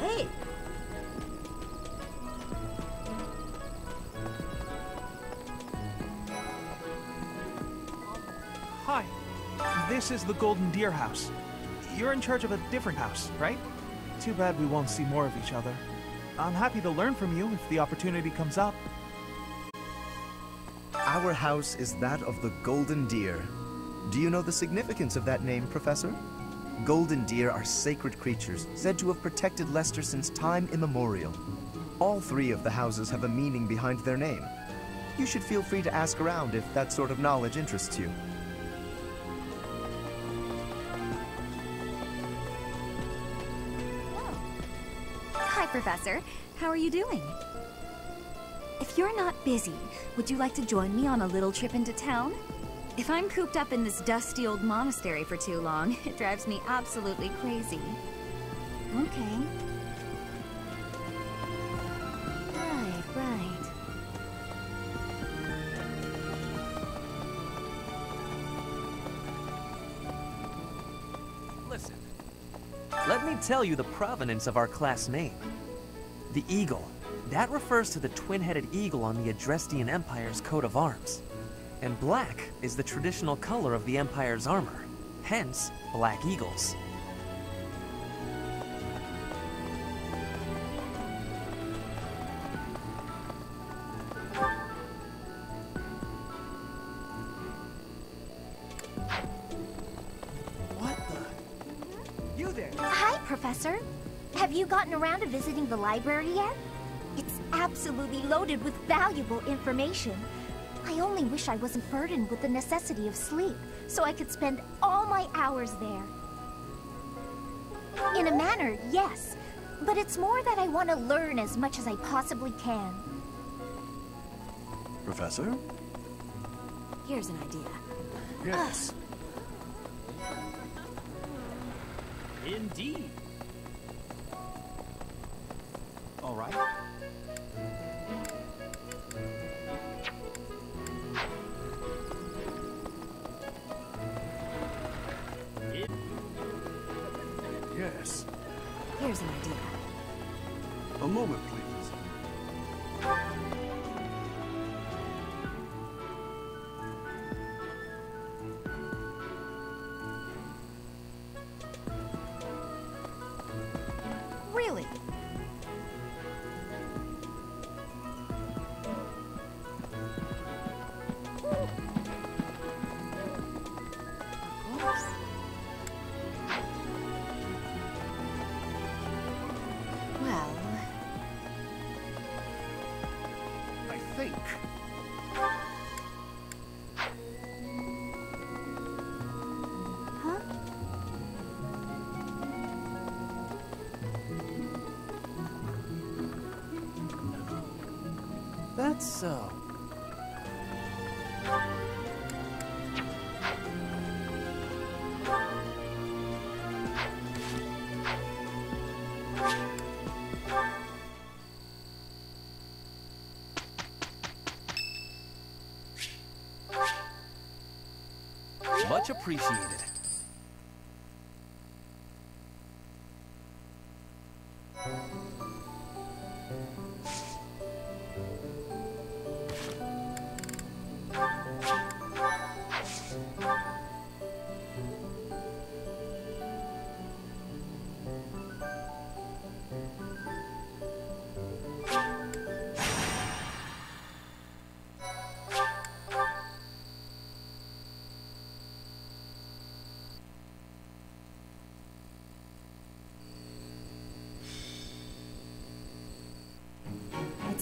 Hey! Hi. This is the Golden Deer House. You're in charge of a different house, right? Too bad we won't see more of each other. I'm happy to learn from you if the opportunity comes up. Our house is that of the Golden Deer. Do you know the significance of that name, Professor? Golden deer are sacred creatures, said to have protected Leicester since time immemorial. All three of the houses have a meaning behind their name. You should feel free to ask around if that sort of knowledge interests you. Hi, Professor. How are you doing? If you're not busy, would you like to join me on a little trip into town? If I'm cooped up in this dusty old monastery for too long, it drives me absolutely crazy. Okay. Right. Listen. Let me tell you the provenance of our class name. The eagle. That refers to the twin-headed eagle on the Adrestian Empire's coat of arms. And black is the traditional color of the Empire's armor. Hence, black eagles. What the? You there? Hi, Professor. Have you gotten around to visiting the library yet? It's absolutely loaded with valuable information. I only wish I wasn't burdened with the necessity of sleep, so I could spend all my hours there. In a manner, yes, but it's more that I want to learn as much as I possibly can. Professor? Here's an idea. Yes. Indeed. All right. Yes. Here's an idea. A moment, please. Really? Well, I think. That's so. Much appreciated.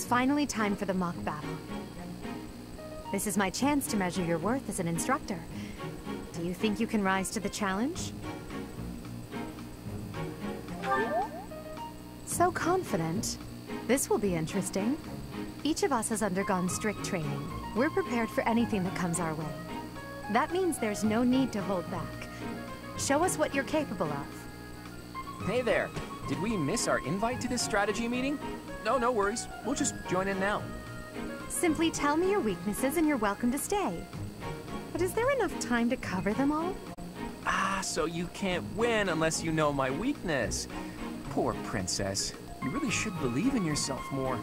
it's finally time for the mock battle. This is my chance to measure your worth as an instructor. Do you think you can rise to the challenge? So confident. This will be interesting. Each of us has undergone strict training. We're prepared for anything that comes our way. That means there's no need to hold back. Show us what you're capable of. Hey there. Did we miss our invite to this strategy meeting? No worries. We'll just join in now. Simply tell me your weaknesses and you're welcome to stay. But is there enough time to cover them all? Ah, so you can't win unless you know my weakness. Poor princess. You really should believe in yourself more.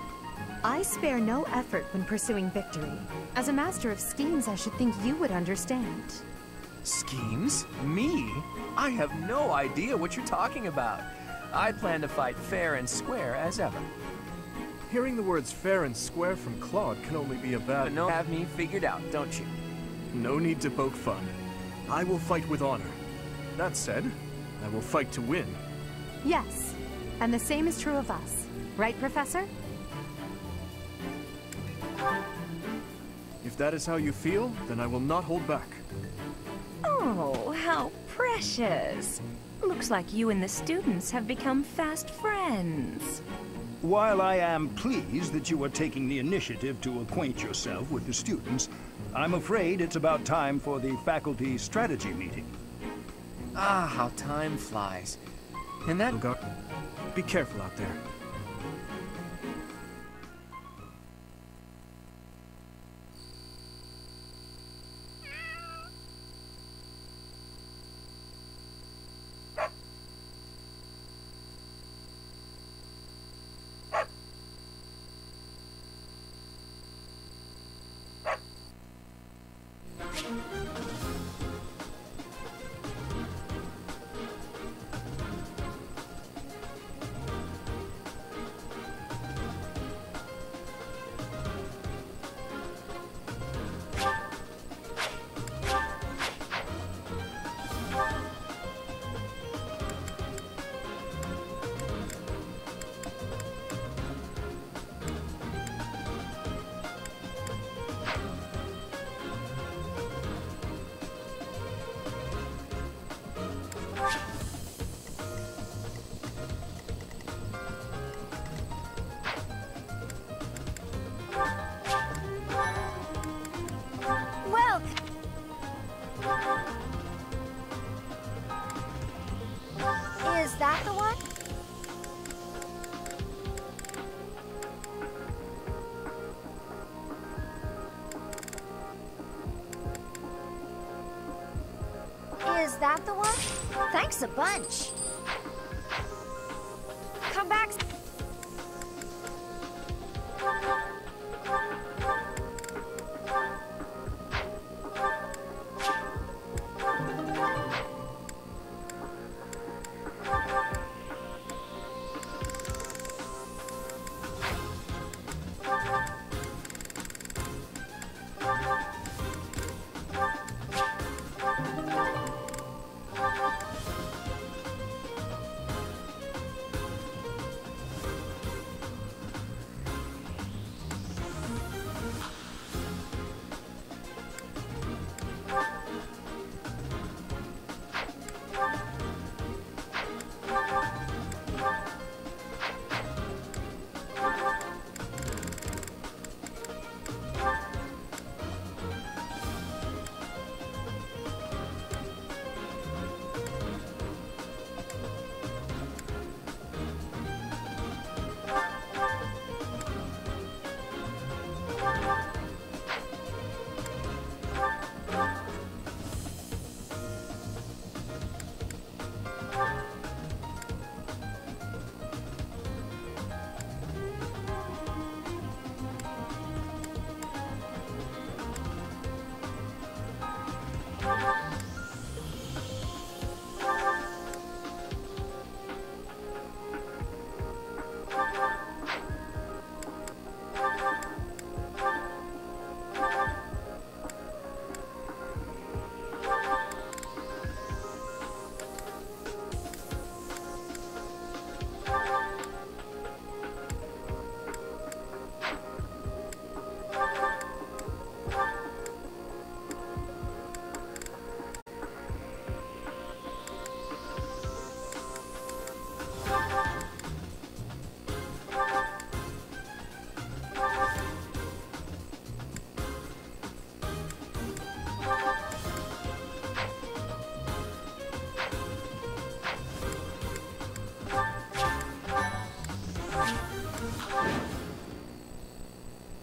I spare no effort when pursuing victory. As a master of schemes, I should think you would understand. Schemes? Me? I have no idea what you're talking about. I plan to fight fair and square as ever. Hearing the words fair and square from Claude can only be a bad... But no, have me figured out, don't you? No need to poke fun. I will fight with honor. That said, I will fight to win. Yes, and the same is true of us. Right, Professor? If that is how you feel, then I will not hold back. Oh, how precious. Looks like you and the students have become fast friends. While I am pleased that you are taking the initiative to acquaint yourself with the students, I'm afraid it's about time for the faculty strategy meeting. Ah, how time flies. And that... Be careful out there. Is that the one? Is that the one? Thanks a bunch. Come back.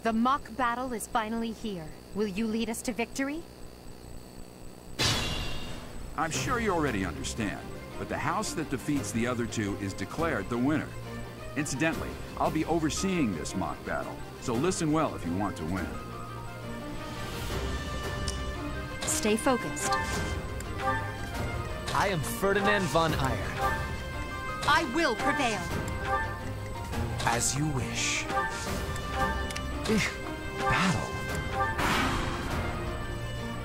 The mock battle is finally here. Will you lead us to victory? I'm sure you already understand, but the house that defeats the other two is declared the winner. Incidentally, I'll be overseeing this mock battle, so listen well if you want to win. Stay focused. I am Ferdinand von Eyre. I will prevail. As you wish. Battle.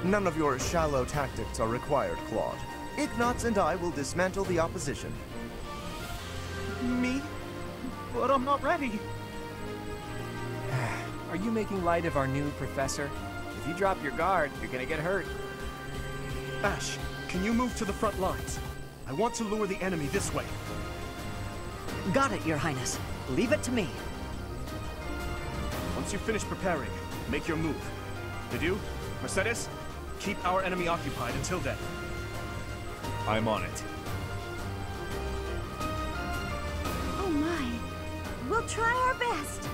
None of your shallow tactics are required, Claude. Ignatz and I will dismantle the opposition. Me? But I'm not ready. Are you making light of our new professor? If you drop your guard, you're gonna get hurt. Ash, can you move to the front lines? I want to lure the enemy this way. Got it, Your Highness. Leave it to me. Once you finish preparing, make your move. Did you? Mercedes? Keep our enemy occupied until then. I'm on it. Oh my. We'll try our best.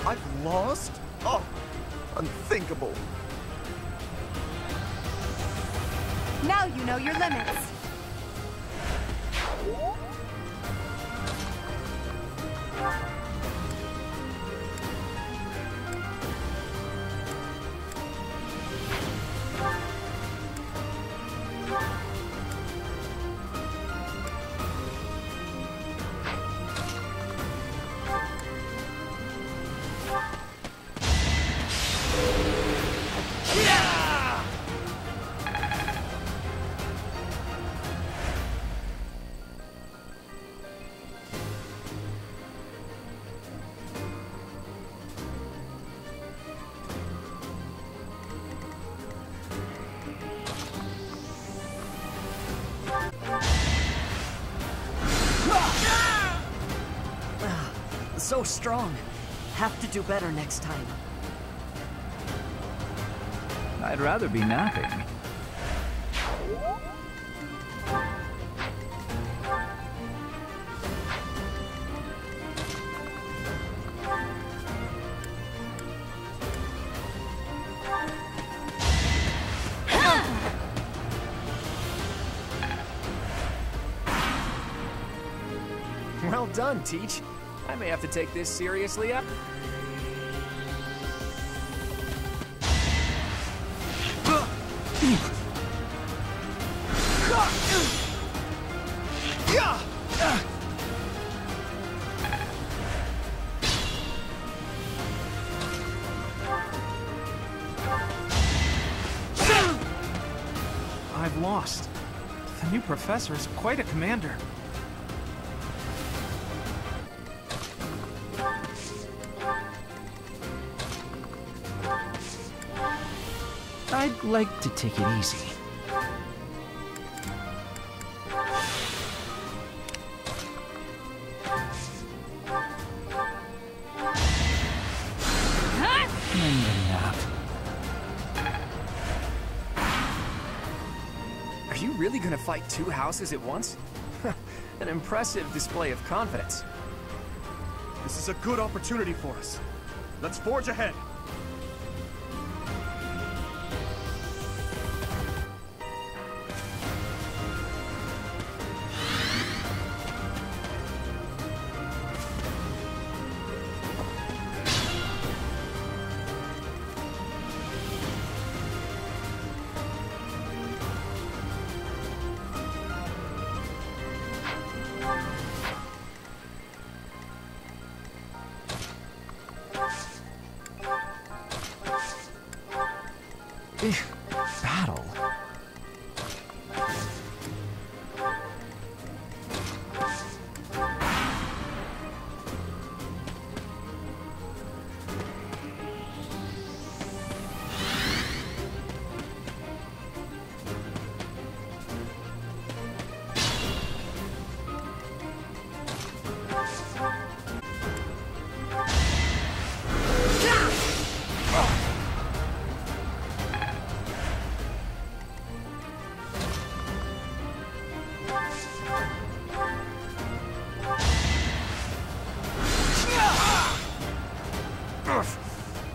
I've lost? Oh, unthinkable. Now you know your limits. So strong. Have to do better next time. I'd rather be napping. Well done, Teach. I may have to take this seriously up. I've lost. The new professor is quite a commander. I'd like to take it easy. And a nap. Are you really gonna fight two houses at once? An impressive display of confidence. This is a good opportunity for us. Let's forge ahead. Battle?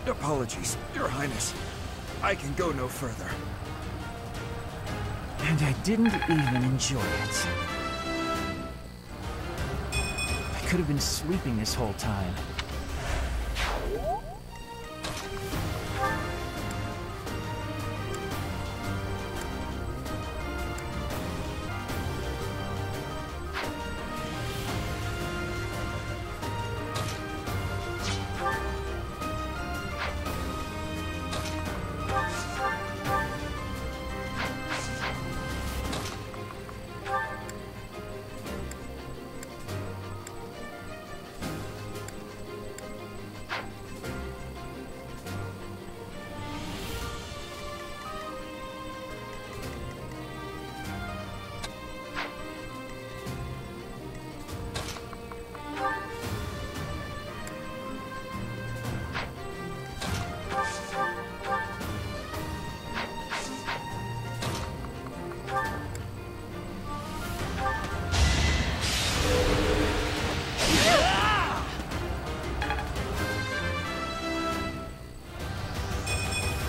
Apologies, Your Highness. I can go no further. And I didn't even enjoy it. I could have been sleeping this whole time.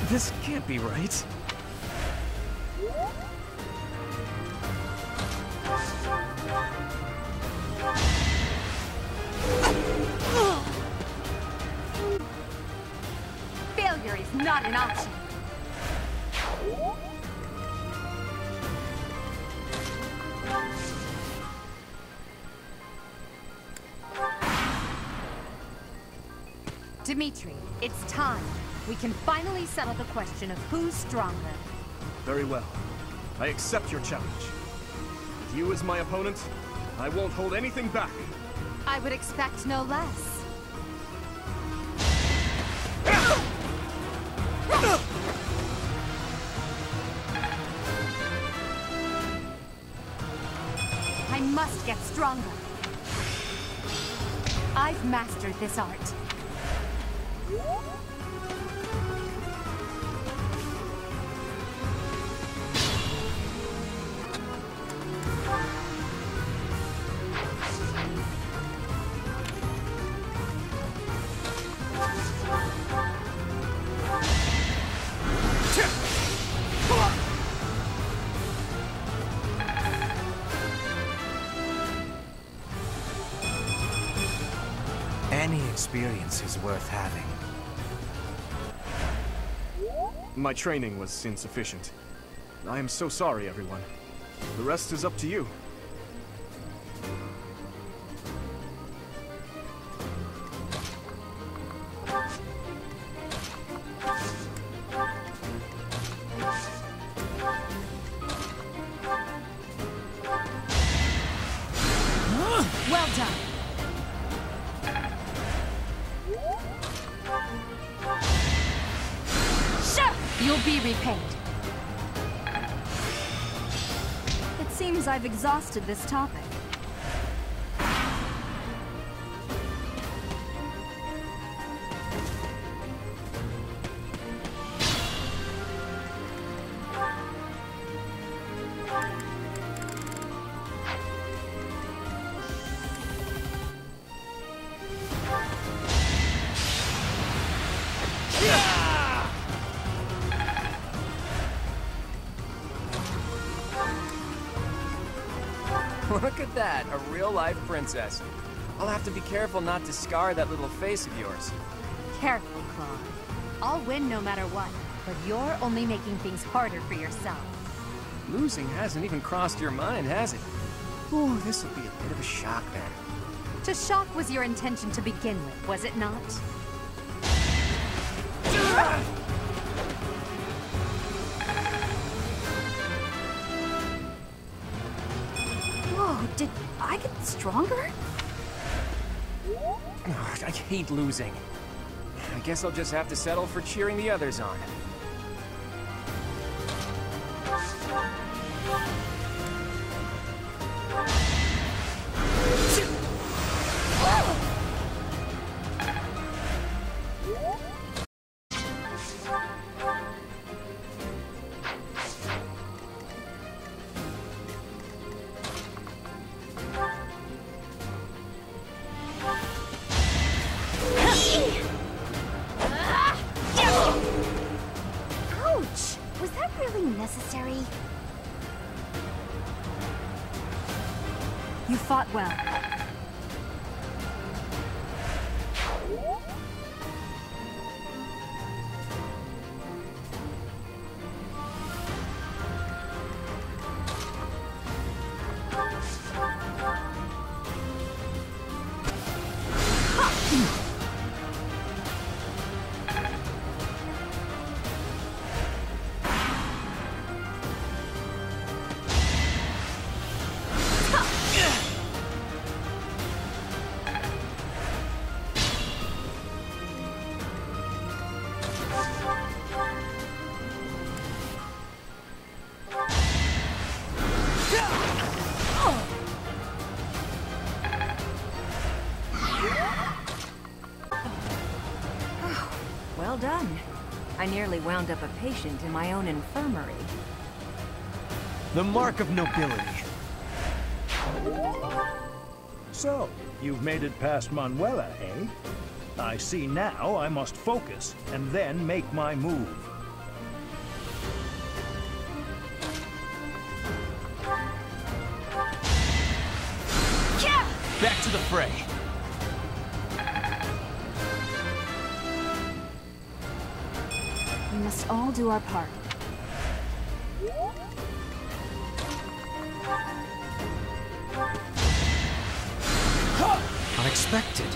This can't be right. Failure is not an option. Dimitri, it's time. We can finally settle the question of who's stronger. Very well. I accept your challenge. With you as my opponent, I won't hold anything back. I would expect no less. I must get stronger. I've mastered this art. Any experience is worth having. My training was insufficient. I am so sorry, everyone. The rest is up to you. Well done. Sure, you'll be repaid. It seems I've exhausted this topic. Look at that, a real-life princess. I'll have to be careful not to scar that little face of yours. Careful, Claude. I'll win no matter what, but you're only making things harder for yourself. Losing hasn't even crossed your mind, has it? Ooh, this will be a bit of a shock then. To shock was your intention to begin with, was it not? Whoa, did I get stronger? Ugh, I hate losing. I guess I'll just have to settle for cheering the others on. necessary. You fought well. Well done. I nearly wound up a patient in my own infirmary. The mark of nobility. So, you've made it past Manuela, eh? I see now I must focus and then make my move. Back to the fray. We must all do our part. Unexpected.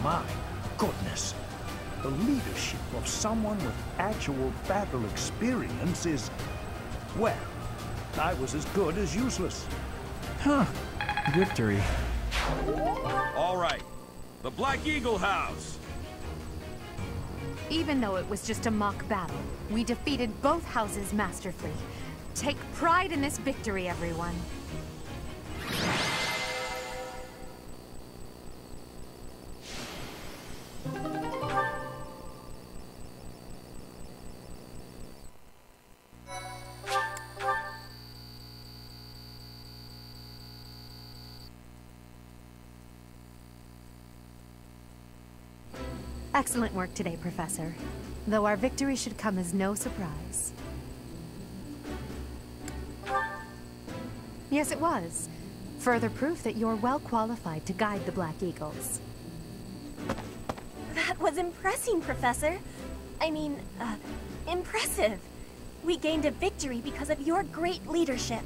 My goodness. The leadership of someone with actual battle experience is... well, I was as good as useless. Huh. Victory. All right. The Black Eagle House. Even though it was just a mock battle, we defeated both houses masterfully. Take pride in this victory, everyone. Excellent work today, Professor. Though our victory should come as no surprise. Yes, it was. Further proof that you're well qualified to guide the Black Eagles. That was impressing, Professor. I mean, impressive. We gained a victory because of your great leadership.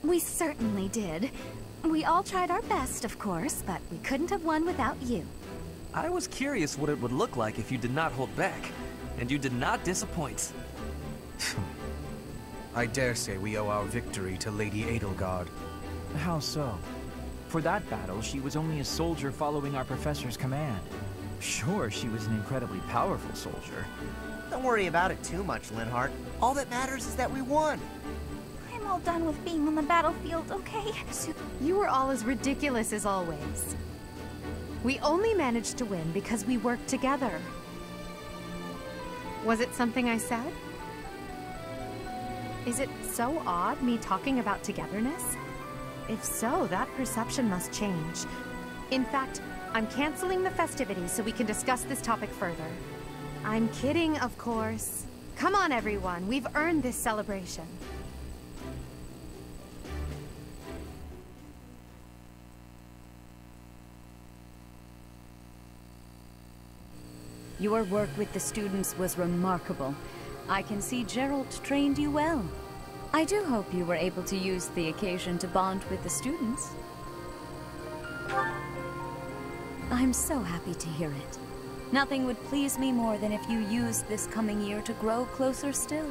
We certainly did. We all tried our best, of course, but we couldn't have won without you. I was curious what it would look like if you did not hold back, and you did not disappoint. I dare say we owe our victory to Lady Edelgard. How so? For that battle, she was only a soldier following our professor's command. Sure, she was an incredibly powerful soldier. Don't worry about it too much, Linhart. All that matters is that we won. I'm all done with being on the battlefield, okay? You were all as ridiculous as always. We only managed to win because we worked together. Was it something I said? Is it so odd, me talking about togetherness? If so, that perception must change. In fact, I'm canceling the festivities so we can discuss this topic further. I'm kidding, of course. Come on, everyone. We've earned this celebration. Your work with the students was remarkable. I can see Gerald trained you well. I do hope you were able to use the occasion to bond with the students. I'm so happy to hear it. Nothing would please me more than if you used this coming year to grow closer still.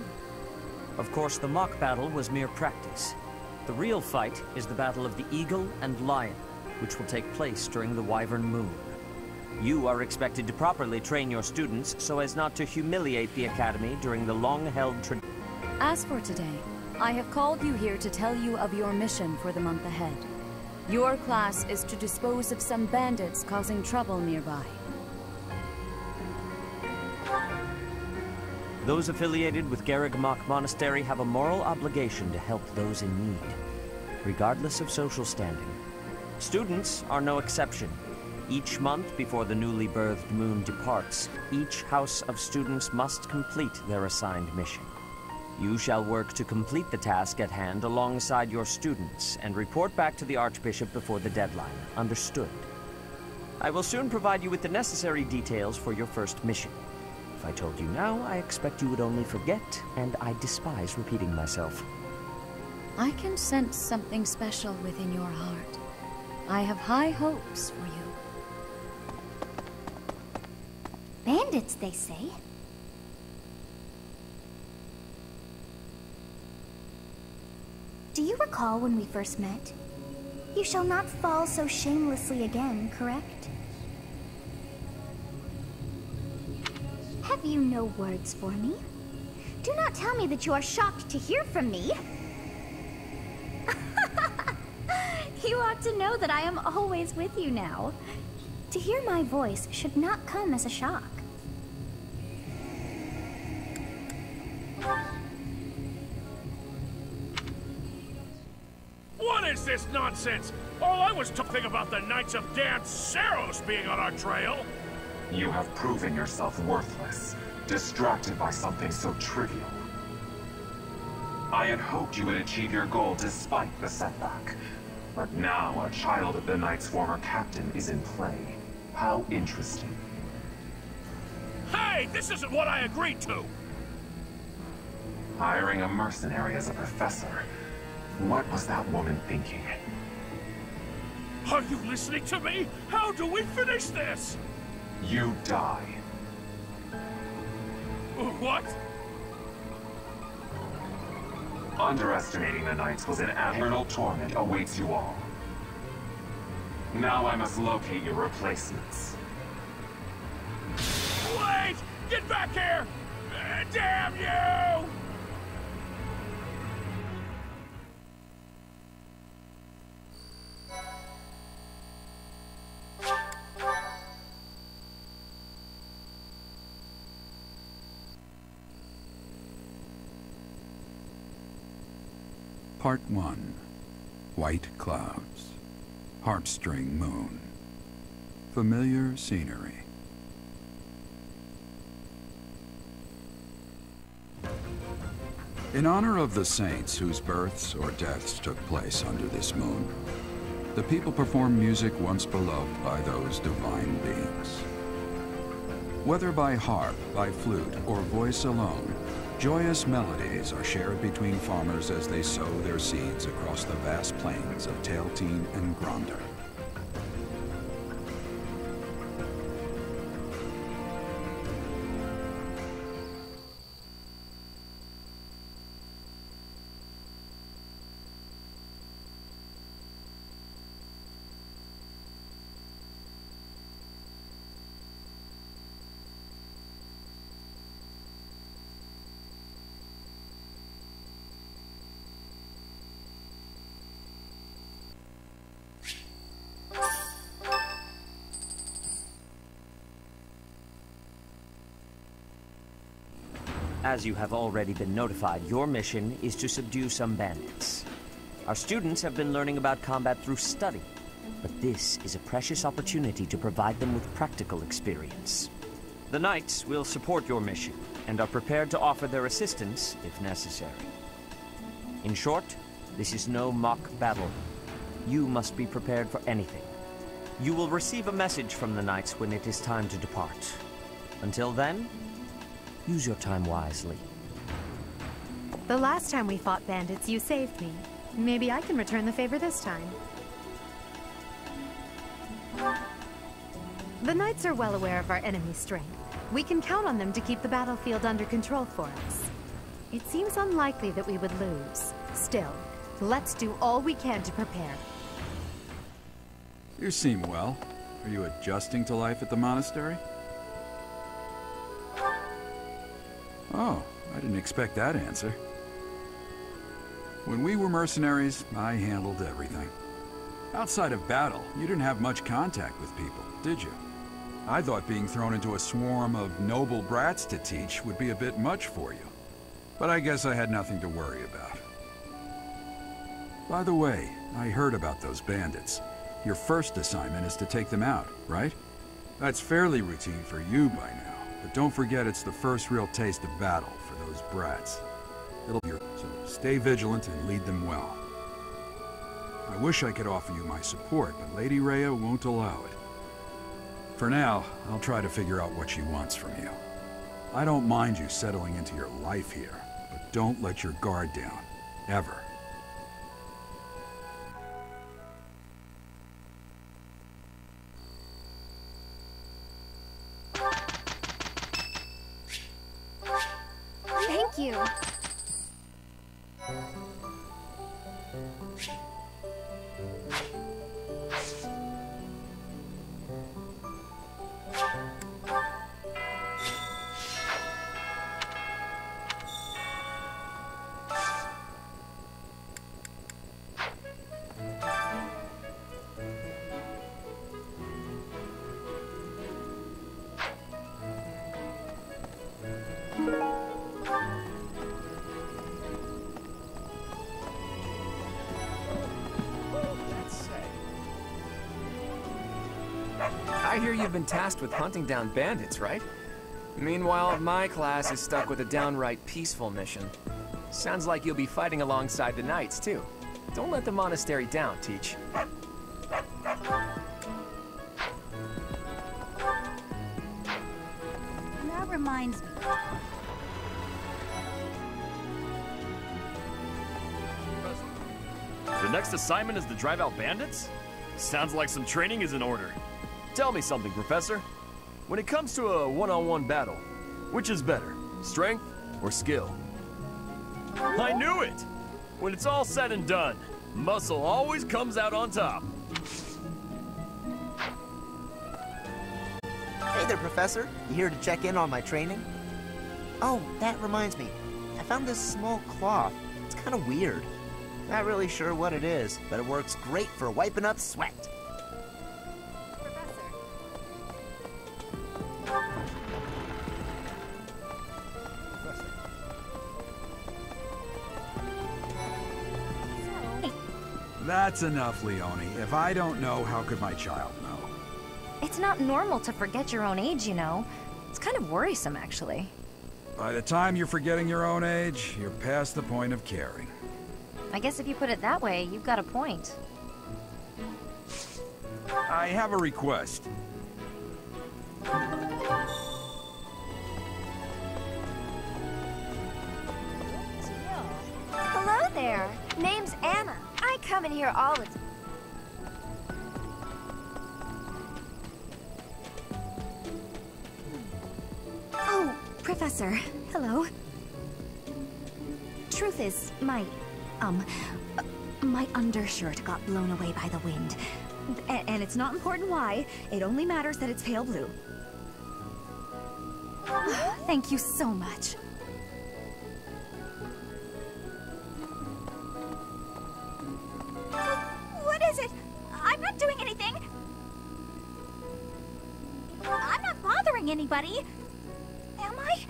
Of course, the mock battle was mere practice. The real fight is the Battle of the Eagle and Lion, which will take place during the Wyvern Moon. You are expected to properly train your students so as not to humiliate the Academy during the long-held tradition. As for today, I have called you here to tell you of your mission for the month ahead. Your class is to dispose of some bandits causing trouble nearby. Those affiliated with Garrigmach Monastery have a moral obligation to help those in need, regardless of social standing. Students are no exception. Each month before the newly birthed moon departs, each house of students must complete their assigned mission. You shall work to complete the task at hand alongside your students and report back to the Archbishop before the deadline. Understood? I will soon provide you with the necessary details for your first mission. If I told you now, I expect you would only forget, and I despise repeating myself. I can sense something special within your heart. I have high hopes for you. Bandits, they say. Do you recall when we first met? You shall not fall so shamelessly again, correct? Have you no words for me? Do not tell me that you are shocked to hear from me. You ought to know that I am always with you now. To hear my voice should not come as a shock. What is this nonsense? All I was talking about the Knights of Dan Saros being on our trail. You have proven yourself worthless, distracted by something so trivial. I had hoped you would achieve your goal despite the setback. But now a child of the Knight's former captain is in play. How interesting. Hey, this isn't what I agreed to! Hiring a mercenary as a professor. What was that woman thinking? Are you listening to me? How do we finish this? You die. What? Underestimating the Knights was an eternal torment awaits you all. Now I must locate your replacements. Wait! Get back here! Damn you! Part 1. White Clouds. Harpstring Moon. Familiar scenery. In honor of the saints whose births or deaths took place under this moon, the people perform music once beloved by those divine beings. Whether by harp, by flute, or voice alone, joyous melodies are shared between farmers as they sow their seeds across the vast plains of Tailteen and Gronder. As you have already been notified, your mission is to subdue some bandits. Our students have been learning about combat through study, but this is a precious opportunity to provide them with practical experience. The Knights will support your mission, and are prepared to offer their assistance if necessary. In short, this is no mock battle. You must be prepared for anything. You will receive a message from the Knights when it is time to depart. Until then, use your time wisely. The last time we fought bandits, you saved me. Maybe I can return the favor this time. The Knights are well aware of our enemy's strength. We can count on them to keep the battlefield under control for us. It seems unlikely that we would lose. Still, let's do all we can to prepare. You seem well. Are you adjusting to life at the monastery? Oh, I didn't expect that answer. When we were mercenaries, I handled everything. Outside of battle, you didn't have much contact with people, did you? I thought being thrown into a swarm of noble brats to teach would be a bit much for you. But I guess I had nothing to worry about. By the way, I heard about those bandits. Your first assignment is to take them out, right? That's fairly routine for you by now, but don't forget it's the first real taste of battle for those brats. So stay vigilant and lead them well. I wish I could offer you my support, but Lady Rhea won't allow it. For now, I'll try to figure out what she wants from you. I don't mind you settling into your life here, but don't let your guard down, ever. Thank you. I hear you've been tasked with hunting down bandits, right? Meanwhile, my class is stuck with a downright peaceful mission. Sounds like you'll be fighting alongside the Knights, too. Don't let the monastery down, Teach. That reminds me. The next assignment is to drive out bandits? Sounds like some training is in order. Tell me something, Professor. When it comes to a one-on-one battle, which is better, strength or skill? I knew it! When it's all said and done, muscle always comes out on top. Hey there, Professor. You here to check in on my training? Oh, that reminds me. I found this small cloth. It's kind of weird. Not really sure what it is, but it works great for wiping up sweat. That's enough, Leone. If I don't know, how could my child know? It's not normal to forget your own age, you know. It's kind of worrisome, actually. By the time you're forgetting your own age, you're past the point of caring. I guess if you put it that way, you've got a point. I have a request. Hello there. Name's Anna. I come in here all the time. Oh, Professor. Hello. Truth is, my undershirt got blown away by the wind. And it's not important why. It only matters that it's pale blue. Thank you so much. What is it? I'm not doing anything. I'm not bothering anybody. Am I?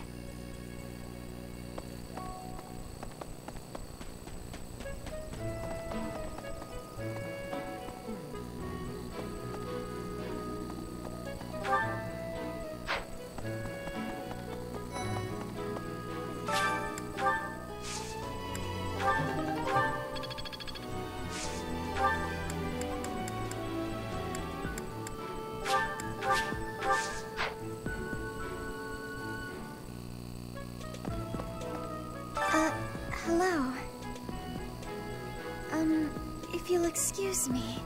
Hello. If you'll excuse me.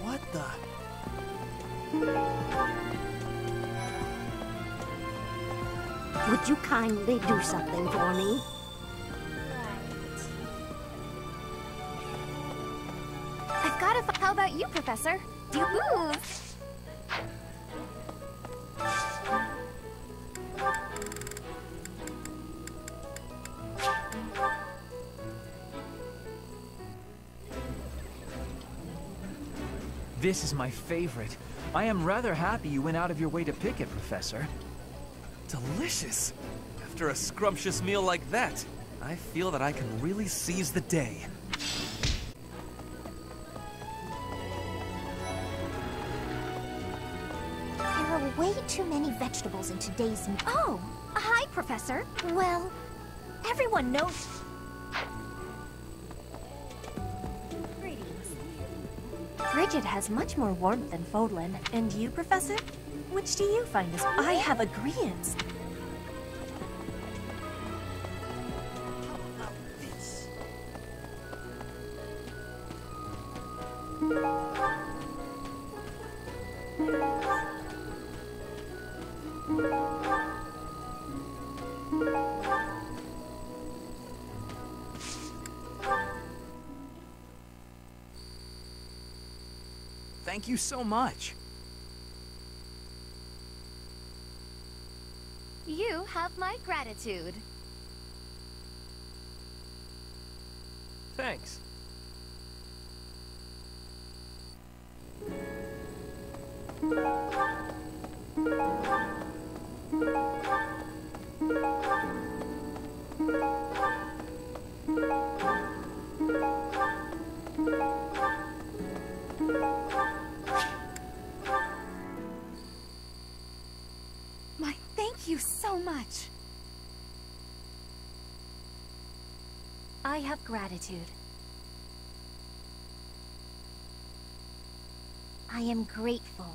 What the? Would you kindly do something for me? I've got to. How about you, Professor? Do move. This is my favorite. I am rather happy you went out of your way to pick it, Professor. Delicious! After a scrumptious meal like that, I feel that I can really seize the day. There are way too many vegetables in today's meal. Oh, hi, Professor. Well, everyone knows. Bridget has much more warmth than Fodlan. And you, Professor? Which do you find as... I have agreeance. Thank you so much. You have my gratitude. Thanks. Thank you so much. I have gratitude. I am grateful.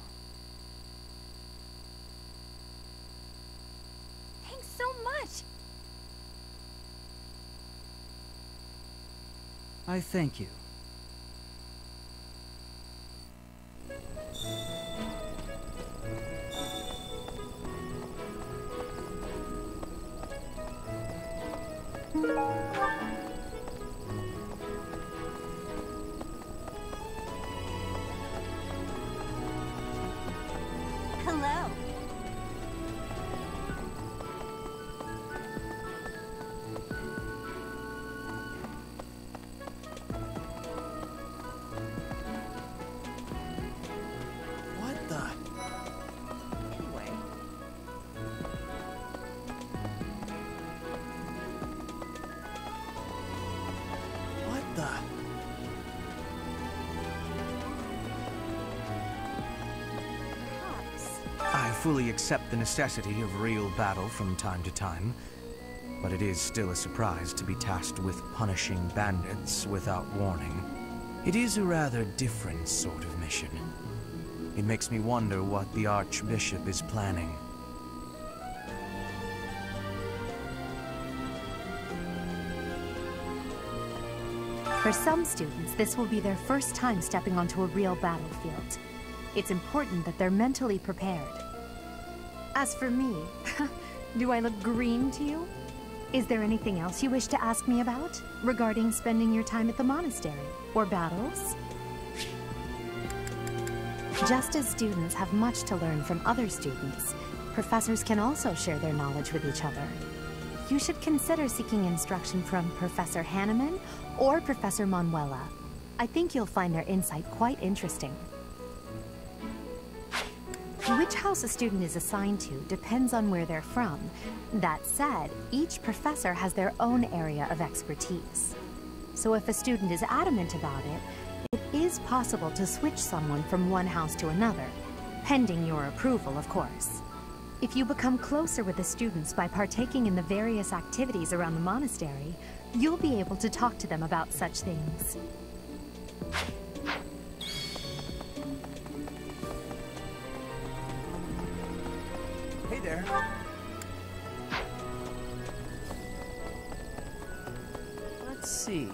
Thanks so much. I thank you. Hello. What the? Anyway. What the? I fully accept the necessity of real battle from time to time, but it is still a surprise to be tasked with punishing bandits without warning. It is a rather different sort of mission. It makes me wonder what the Archbishop is planning. For some students, this will be their first time stepping onto a real battlefield. It's important that they're mentally prepared. As for me, do I look green to you? Is there anything else you wish to ask me about regarding spending your time at the monastery or battles? Just as students have much to learn from other students, professors can also share their knowledge with each other. You should consider seeking instruction from Professor Hanneman or Professor Manuela. I think you'll find their insight quite interesting. Which house a student is assigned to depends on where they're from. That said, each professor has their own area of expertise. So if a student is adamant about it, it is possible to switch someone from one house to another, pending your approval, of course. If you become closer with the students by partaking in the various activities around the monastery, you'll be able to talk to them about such things. Hey there. Let's see.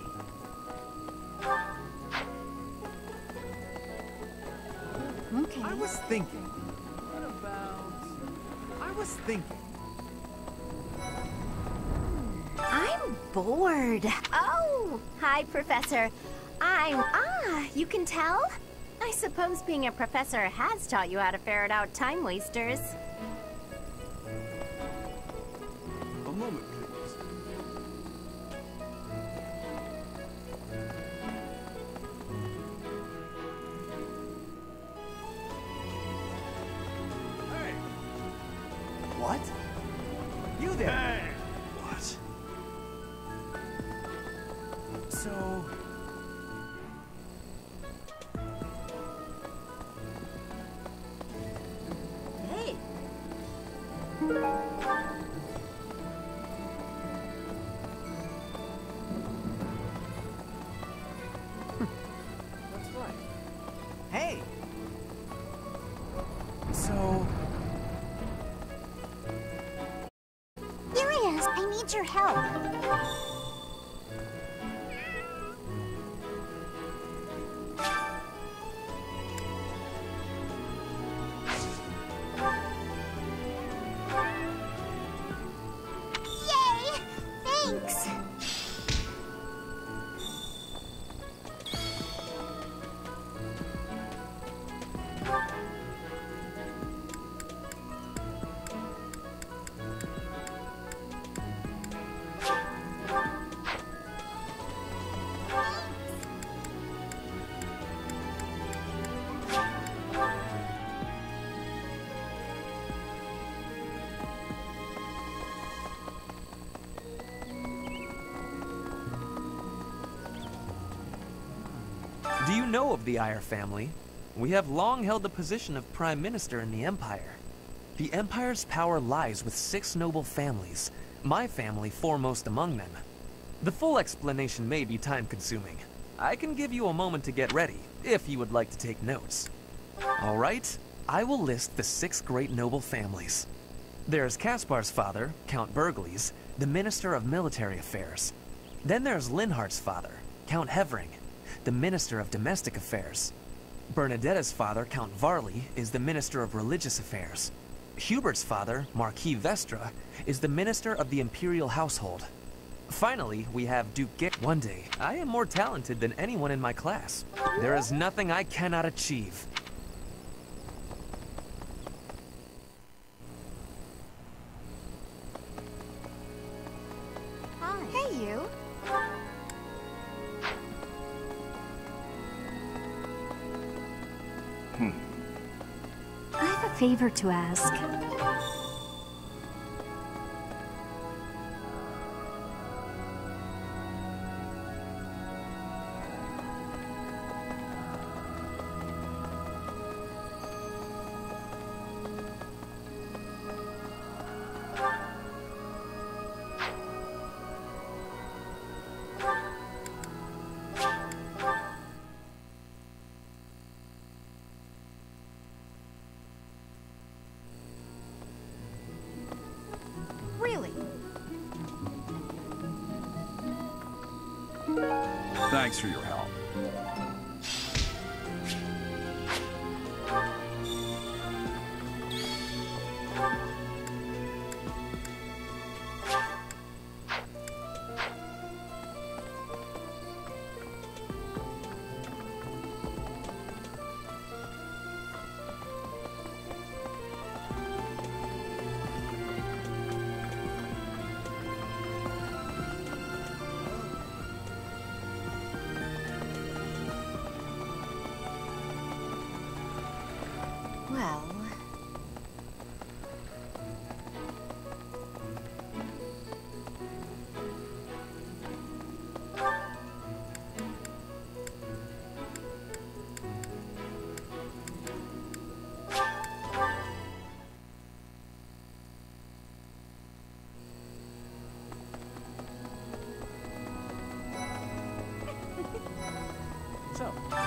Okay. I was thinking. I was thinking. I'm bored. Oh, hi, Professor. You can tell? I suppose being a professor has taught you how to ferret out time wasters. A moment, please. Hey! What? You there? Hey! What? So... Hey! That's right. Hey! So... Here he is. I need your help. Yay! Thanks. Do you know of the Eyre family? We have long held the position of Prime Minister in the Empire. The Empire's power lies with 6 noble families, my family foremost among them. The full explanation may be time-consuming. I can give you a moment to get ready, if you would like to take notes. Alright, I will list the 6 great noble families. There's Caspar's father, Count Burgles, the Minister of Military Affairs. Then there's Linhardt's father, Count Hevering, the Minister of Domestic Affairs. Bernadetta's father, Count Varley, is the Minister of Religious Affairs. Hubert's father, Marquis Vestra, is the Minister of the Imperial Household. Finally, we have Duke Garrett. One day, I am more talented than anyone in my class. There is nothing I cannot achieve. Hi. Hey, you. I have a favor to ask. Really? Thanks for your help. Well...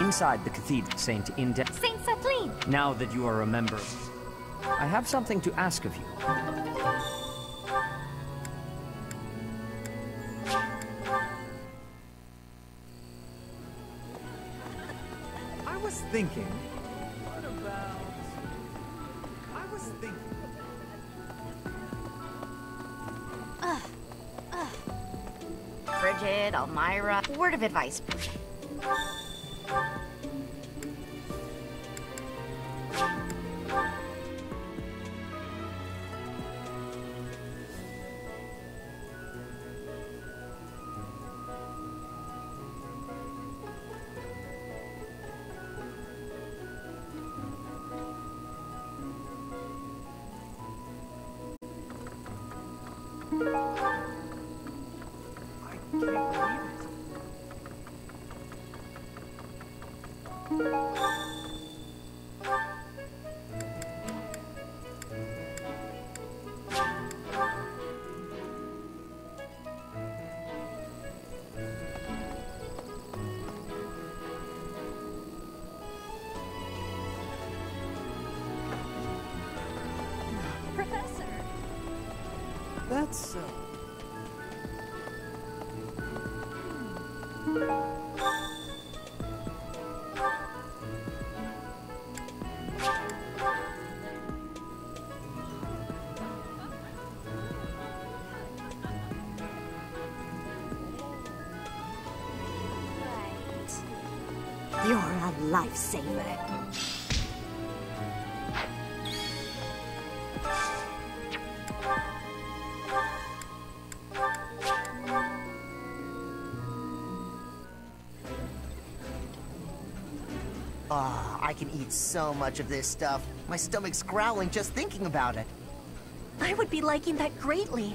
Inside the cathedral, Saint Inde... Saint Kathleen! Now that you are a member, I have something to ask of you. I was thinking... What about... I was thinking... Bridget, Elmira, word of advice. Professor! That's, You're a lifesaver. Ah, I can eat so much of this stuff. My stomach's growling just thinking about it. I would be liking that greatly.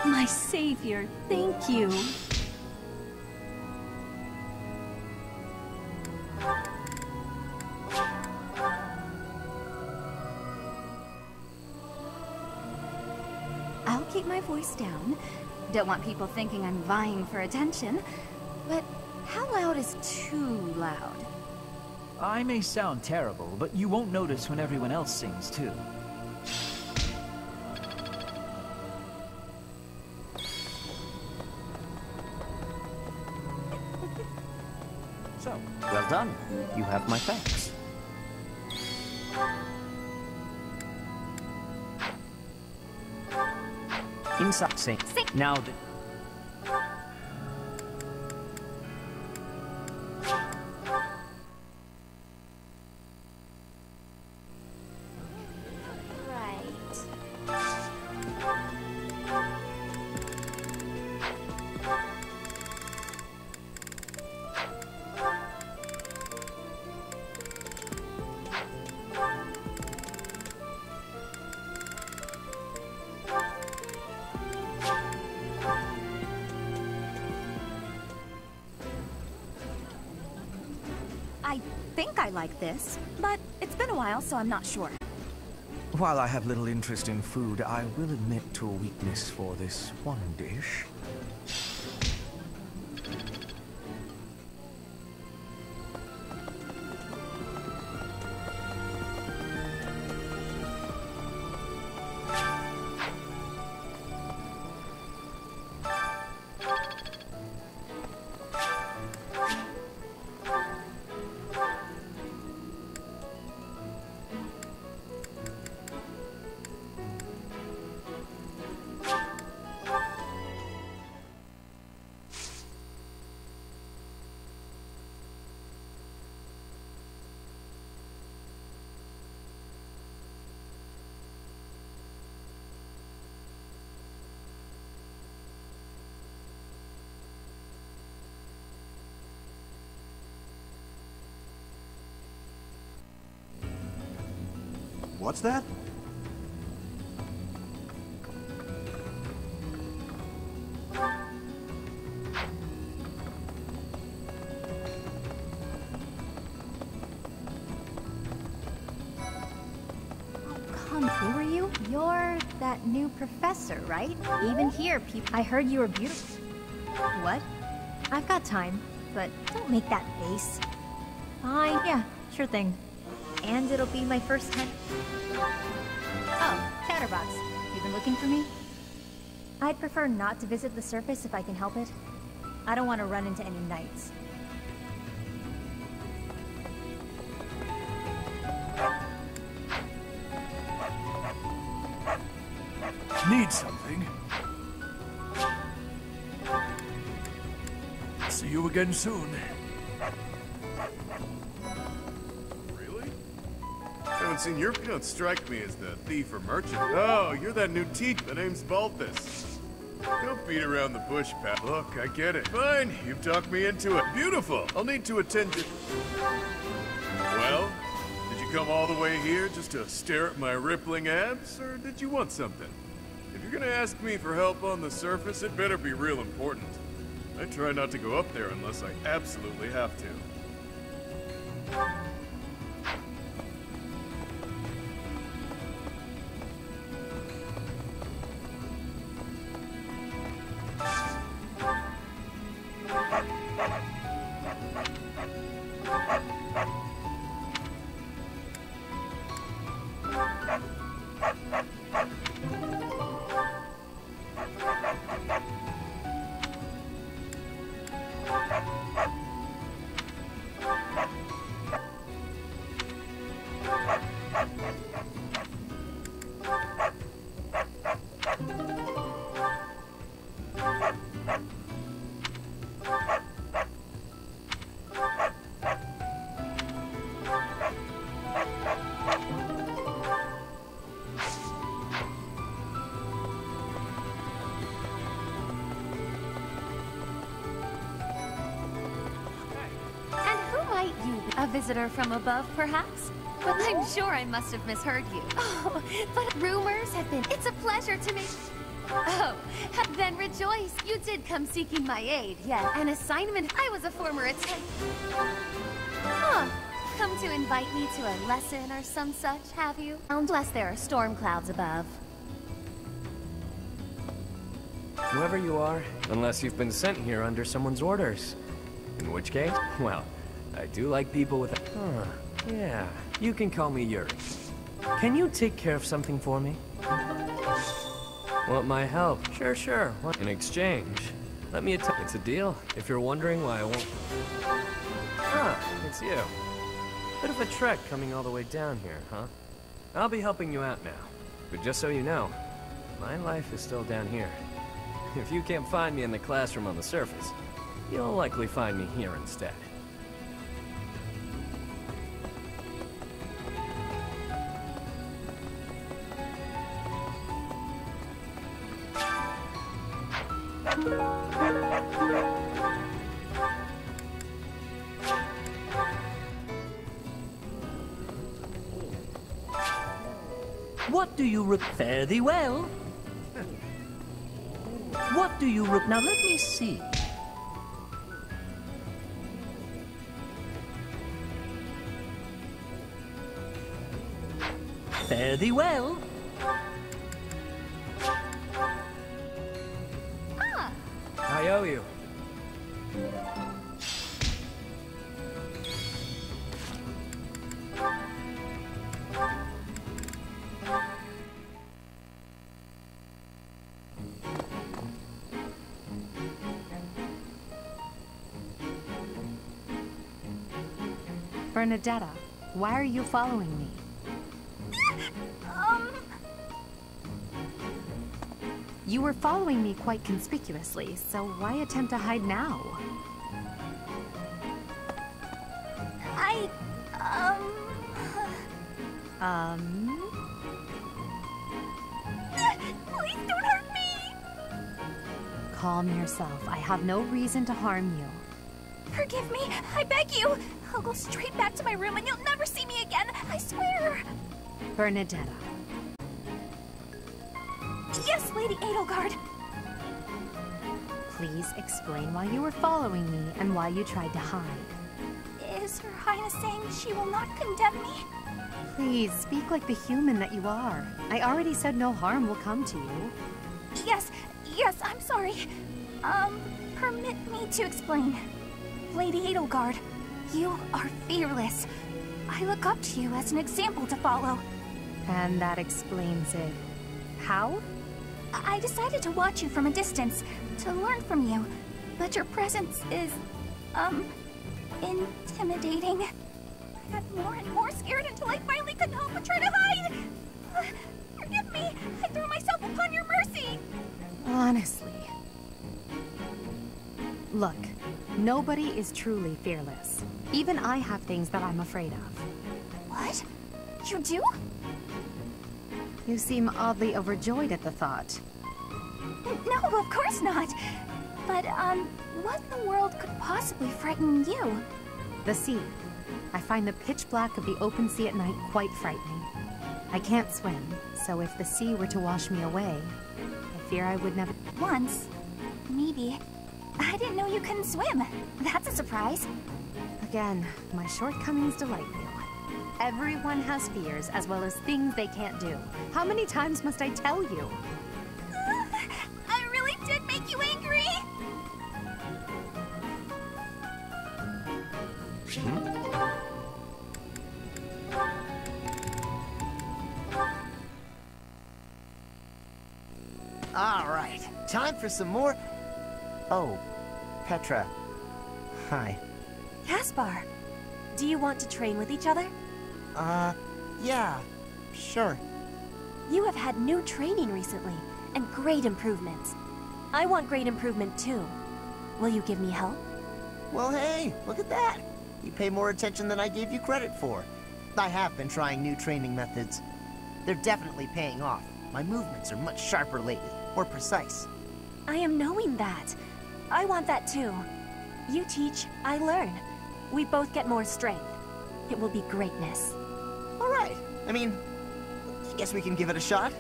My savior, thank you. I'll keep my voice down. Don't want people thinking I'm vying for attention. But how loud is too loud? I may sound terrible, but you won't notice when everyone else sings too. So, well done. You have my thanks. Inside Saint. Now that... I think I like this, but it's been a while, so I'm not sure. While I have little interest in food, I will admit to a weakness for this one dish. What's that? Who are you? You're that new professor, right? Even here, people. I heard you were beautiful. What? I've got time, but don't make that face. Fine, yeah, sure thing. And it'll be my first time. Oh, Chatterbox. You been looking for me? I'd prefer not to visit the surface if I can help it. I don't want to run into any knights. Need something? See you again soon. Really? You don't strike me as the thief or merchant. Oh, you're that new teacher. The name's Balthus. Don't beat around the bush, pal. Look, I get it. Fine, you've talked me into it. Beautiful. I'll need to attend to... Well, did you come all the way here just to stare at my rippling abs, or did you want something? If you're gonna ask me for help on the surface, it better be real important. I try not to go up there unless I absolutely have to. A visitor from above, perhaps? But I'm sure I must have misheard you. Oh, but rumors have been... It's a pleasure to meet... Oh, then rejoice. You did come seeking my aid, yes. An assignment. I was a former attendant. Huh. Come to invite me to a lesson or some such, have you? Unless there are storm clouds above. Whoever you are, unless you've been sent here under someone's orders. In which case, well, I do like people with... yeah, you can call me Yuri. Can you take care of something for me? Want my help? Sure. In exchange, let me attend. It's a deal, if you're wondering why I won't... it's you. Bit of a trek coming all the way down here, huh? I'll be helping you out now. But just so you know, my life is still down here. If you can't find me in the classroom on the surface, you'll likely find me here instead. What do you fare thee well? What do you now let me see. Fare thee well. I owe you. Bernadetta, why are you following me? You were following me quite conspicuously, so why attempt to hide now? Please don't hurt me! Calm yourself. I have no reason to harm you. Forgive me, I beg you! I'll go straight back to my room and you'll never see me again, I swear! Bernadetta. Yes, Lady Edelgard! Please explain why you were following me and why you tried to hide. Is Her Highness saying she will not condemn me? Please, speak like the human that you are. I already said no harm will come to you. Yes, I'm sorry. Permit me to explain. Lady Edelgard, you are fearless. I look up to you as an example to follow. And that explains it. How? I decided to watch you from a distance, to learn from you, but your presence is, intimidating. I got more and more scared until I finally couldn't help but try to hide! Forgive me! I threw myself upon your mercy! Honestly. Look, nobody is truly fearless. Even I have things that I'm afraid of. What? You do? You seem oddly overjoyed at the thought. No, of course not. But, what in the world could possibly frighten you? The sea. I find the pitch black of the open sea at night quite frightening. I can't swim, so if the sea were to wash me away, I fear I would never... Once. Maybe. I didn't know you couldn't swim. That's a surprise. Again, my shortcomings delight you. Everyone has fears, as well as things they can't do. How many times must I tell you? I really did make you angry! Alright, time for some more... Oh, Petra. Hi. Caspar, do you want to train with each other? Yeah, sure. You have had new training recently, and great improvements. I want great improvement too. Will you give me help? Well, hey, look at that. You pay more attention than I gave you credit for. I have been trying new training methods. They're definitely paying off. My movements are much sharper lately, more precise. I am knowing that. I want that too. You teach, I learn. We both get more strength. It will be greatness. All right. I mean, I guess we can give it a shot.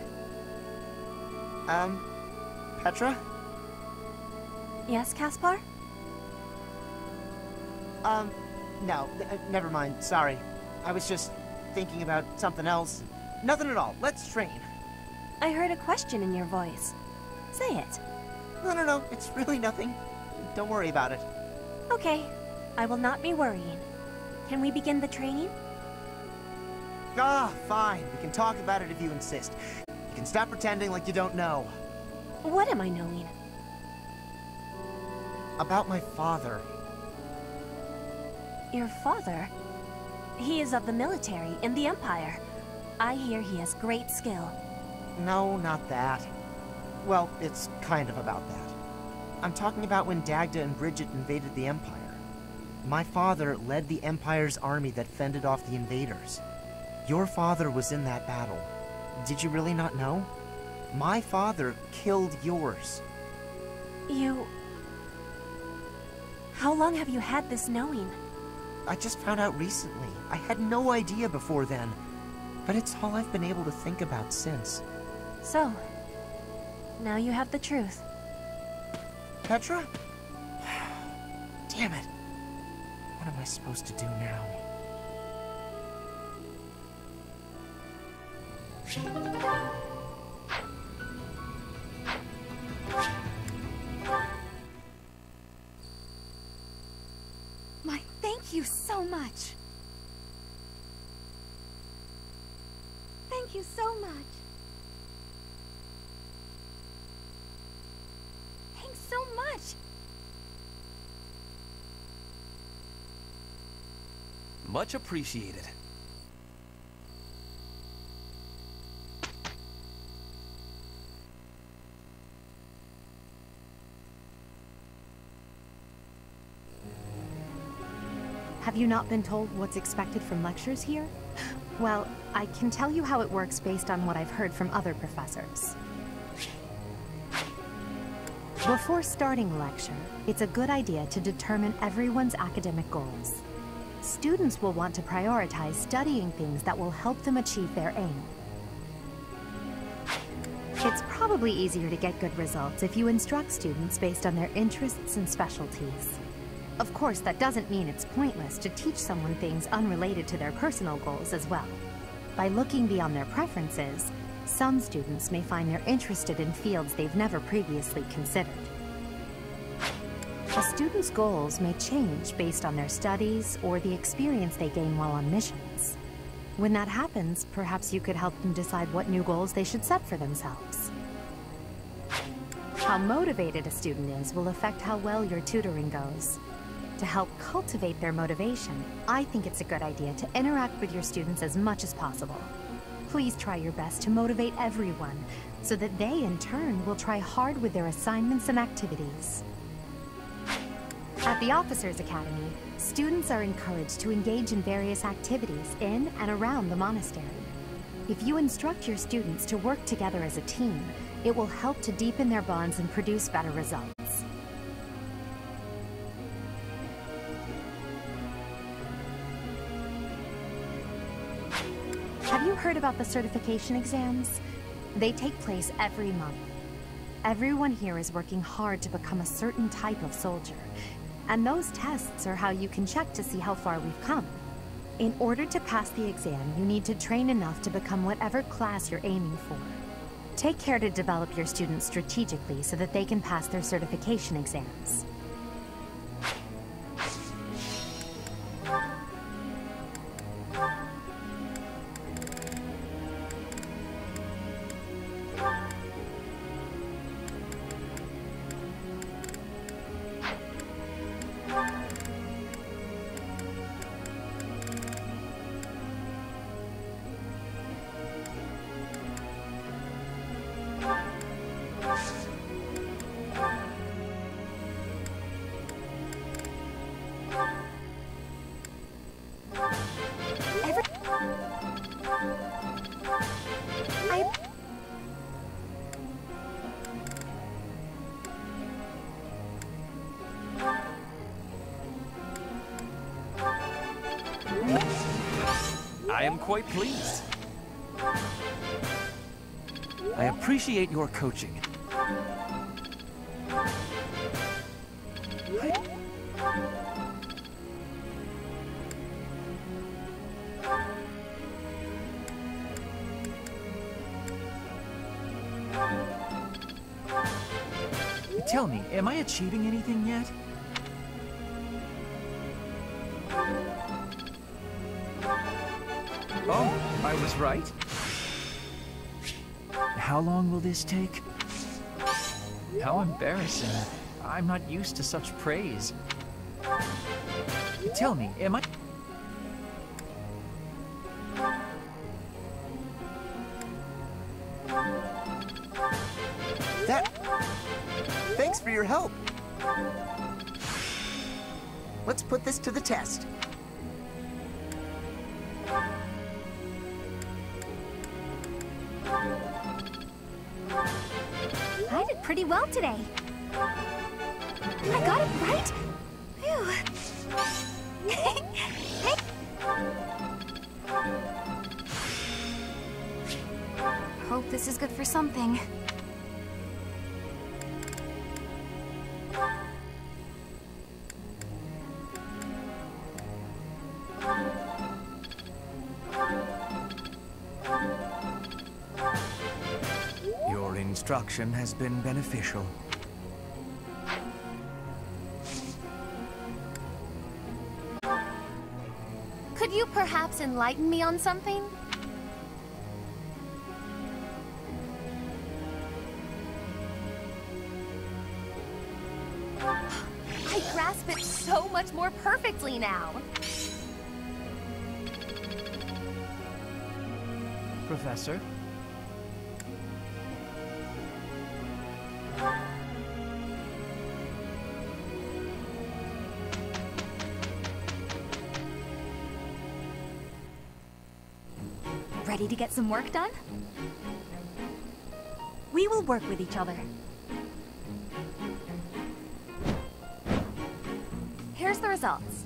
Petra? Yes, Caspar? No, never mind. Sorry. I was just thinking about something else. Nothing at all. Let's train. I heard a question in your voice. Say it. No. It's really nothing. Don't worry about it. Okay. I will not be worrying. Can we begin the training? Ah, fine. We can talk about it if you insist. You can stop pretending like you don't know. What am I knowing? About my father. Your father? He is of the military in the Empire. I hear he has great skill. No, not that. Well, it's kind of about that. I'm talking about when Dagda and Bridget invaded the Empire. My father led the Empire's army that fended off the invaders. Your father was in that battle. Did you really not know? My father killed yours. You... How long have you had this knowing? I just found out recently. I had no idea before then. But it's all I've been able to think about since. So, now you have the truth. Petra? Damn it. What am I supposed to do now? Thank you so much. Thank you so much. Thanks so much. Much appreciated. Have you not been told what's expected from lectures here? Well, I can tell you how it works based on what I've heard from other professors. Before starting a lecture, it's a good idea to determine everyone's academic goals. students will want to prioritize studying things that will help them achieve their aim. It's probably easier to get good results if you instruct students based on their interests and specialties. Of course, that doesn't mean it's pointless to teach someone things unrelated to their personal goals as well. By looking beyond their preferences, some students may find they're interested in fields they've never previously considered. A student's goals may change based on their studies or the experience they gain while on missions. When that happens, perhaps you could help them decide what new goals they should set for themselves. How motivated a student is will affect how well your tutoring goes. To help cultivate their motivation, I think it's a good idea to interact with your students as much as possible. Please try your best to motivate everyone, so that they, in turn, will try hard with their assignments and activities. At the Officers Academy, students are encouraged to engage in various activities in and around the monastery. If you instruct your students to work together as a team, it will help to deepen their bonds and produce better results. Have you heard about the certification exams? They take place every month. Everyone here is working hard to become a certain type of soldier, and those tests are how you can check to see how far we've come. In order to pass the exam, you need to train enough to become whatever class you're aiming for. Take care to develop your students strategically so that they can pass their certification exams. I am quite pleased. I appreciate your coaching. Tell me, am I achieving anything yet? Oh, I was right. How long will this take? How embarrassing. I'm not used to such praise. Tell me, am I... Thanks for your help. Let's put this to the test. I did pretty well today. I got it right? Phew. Hey. Hope this is good for something. Your instruction has been beneficial. Could you perhaps enlighten me on something? I grasp it so much more perfectly now. Professor? Ready to get some work done? We will work with each other. Here's the results.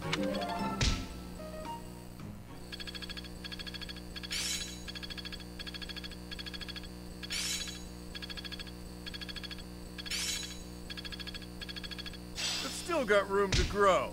still got room to grow.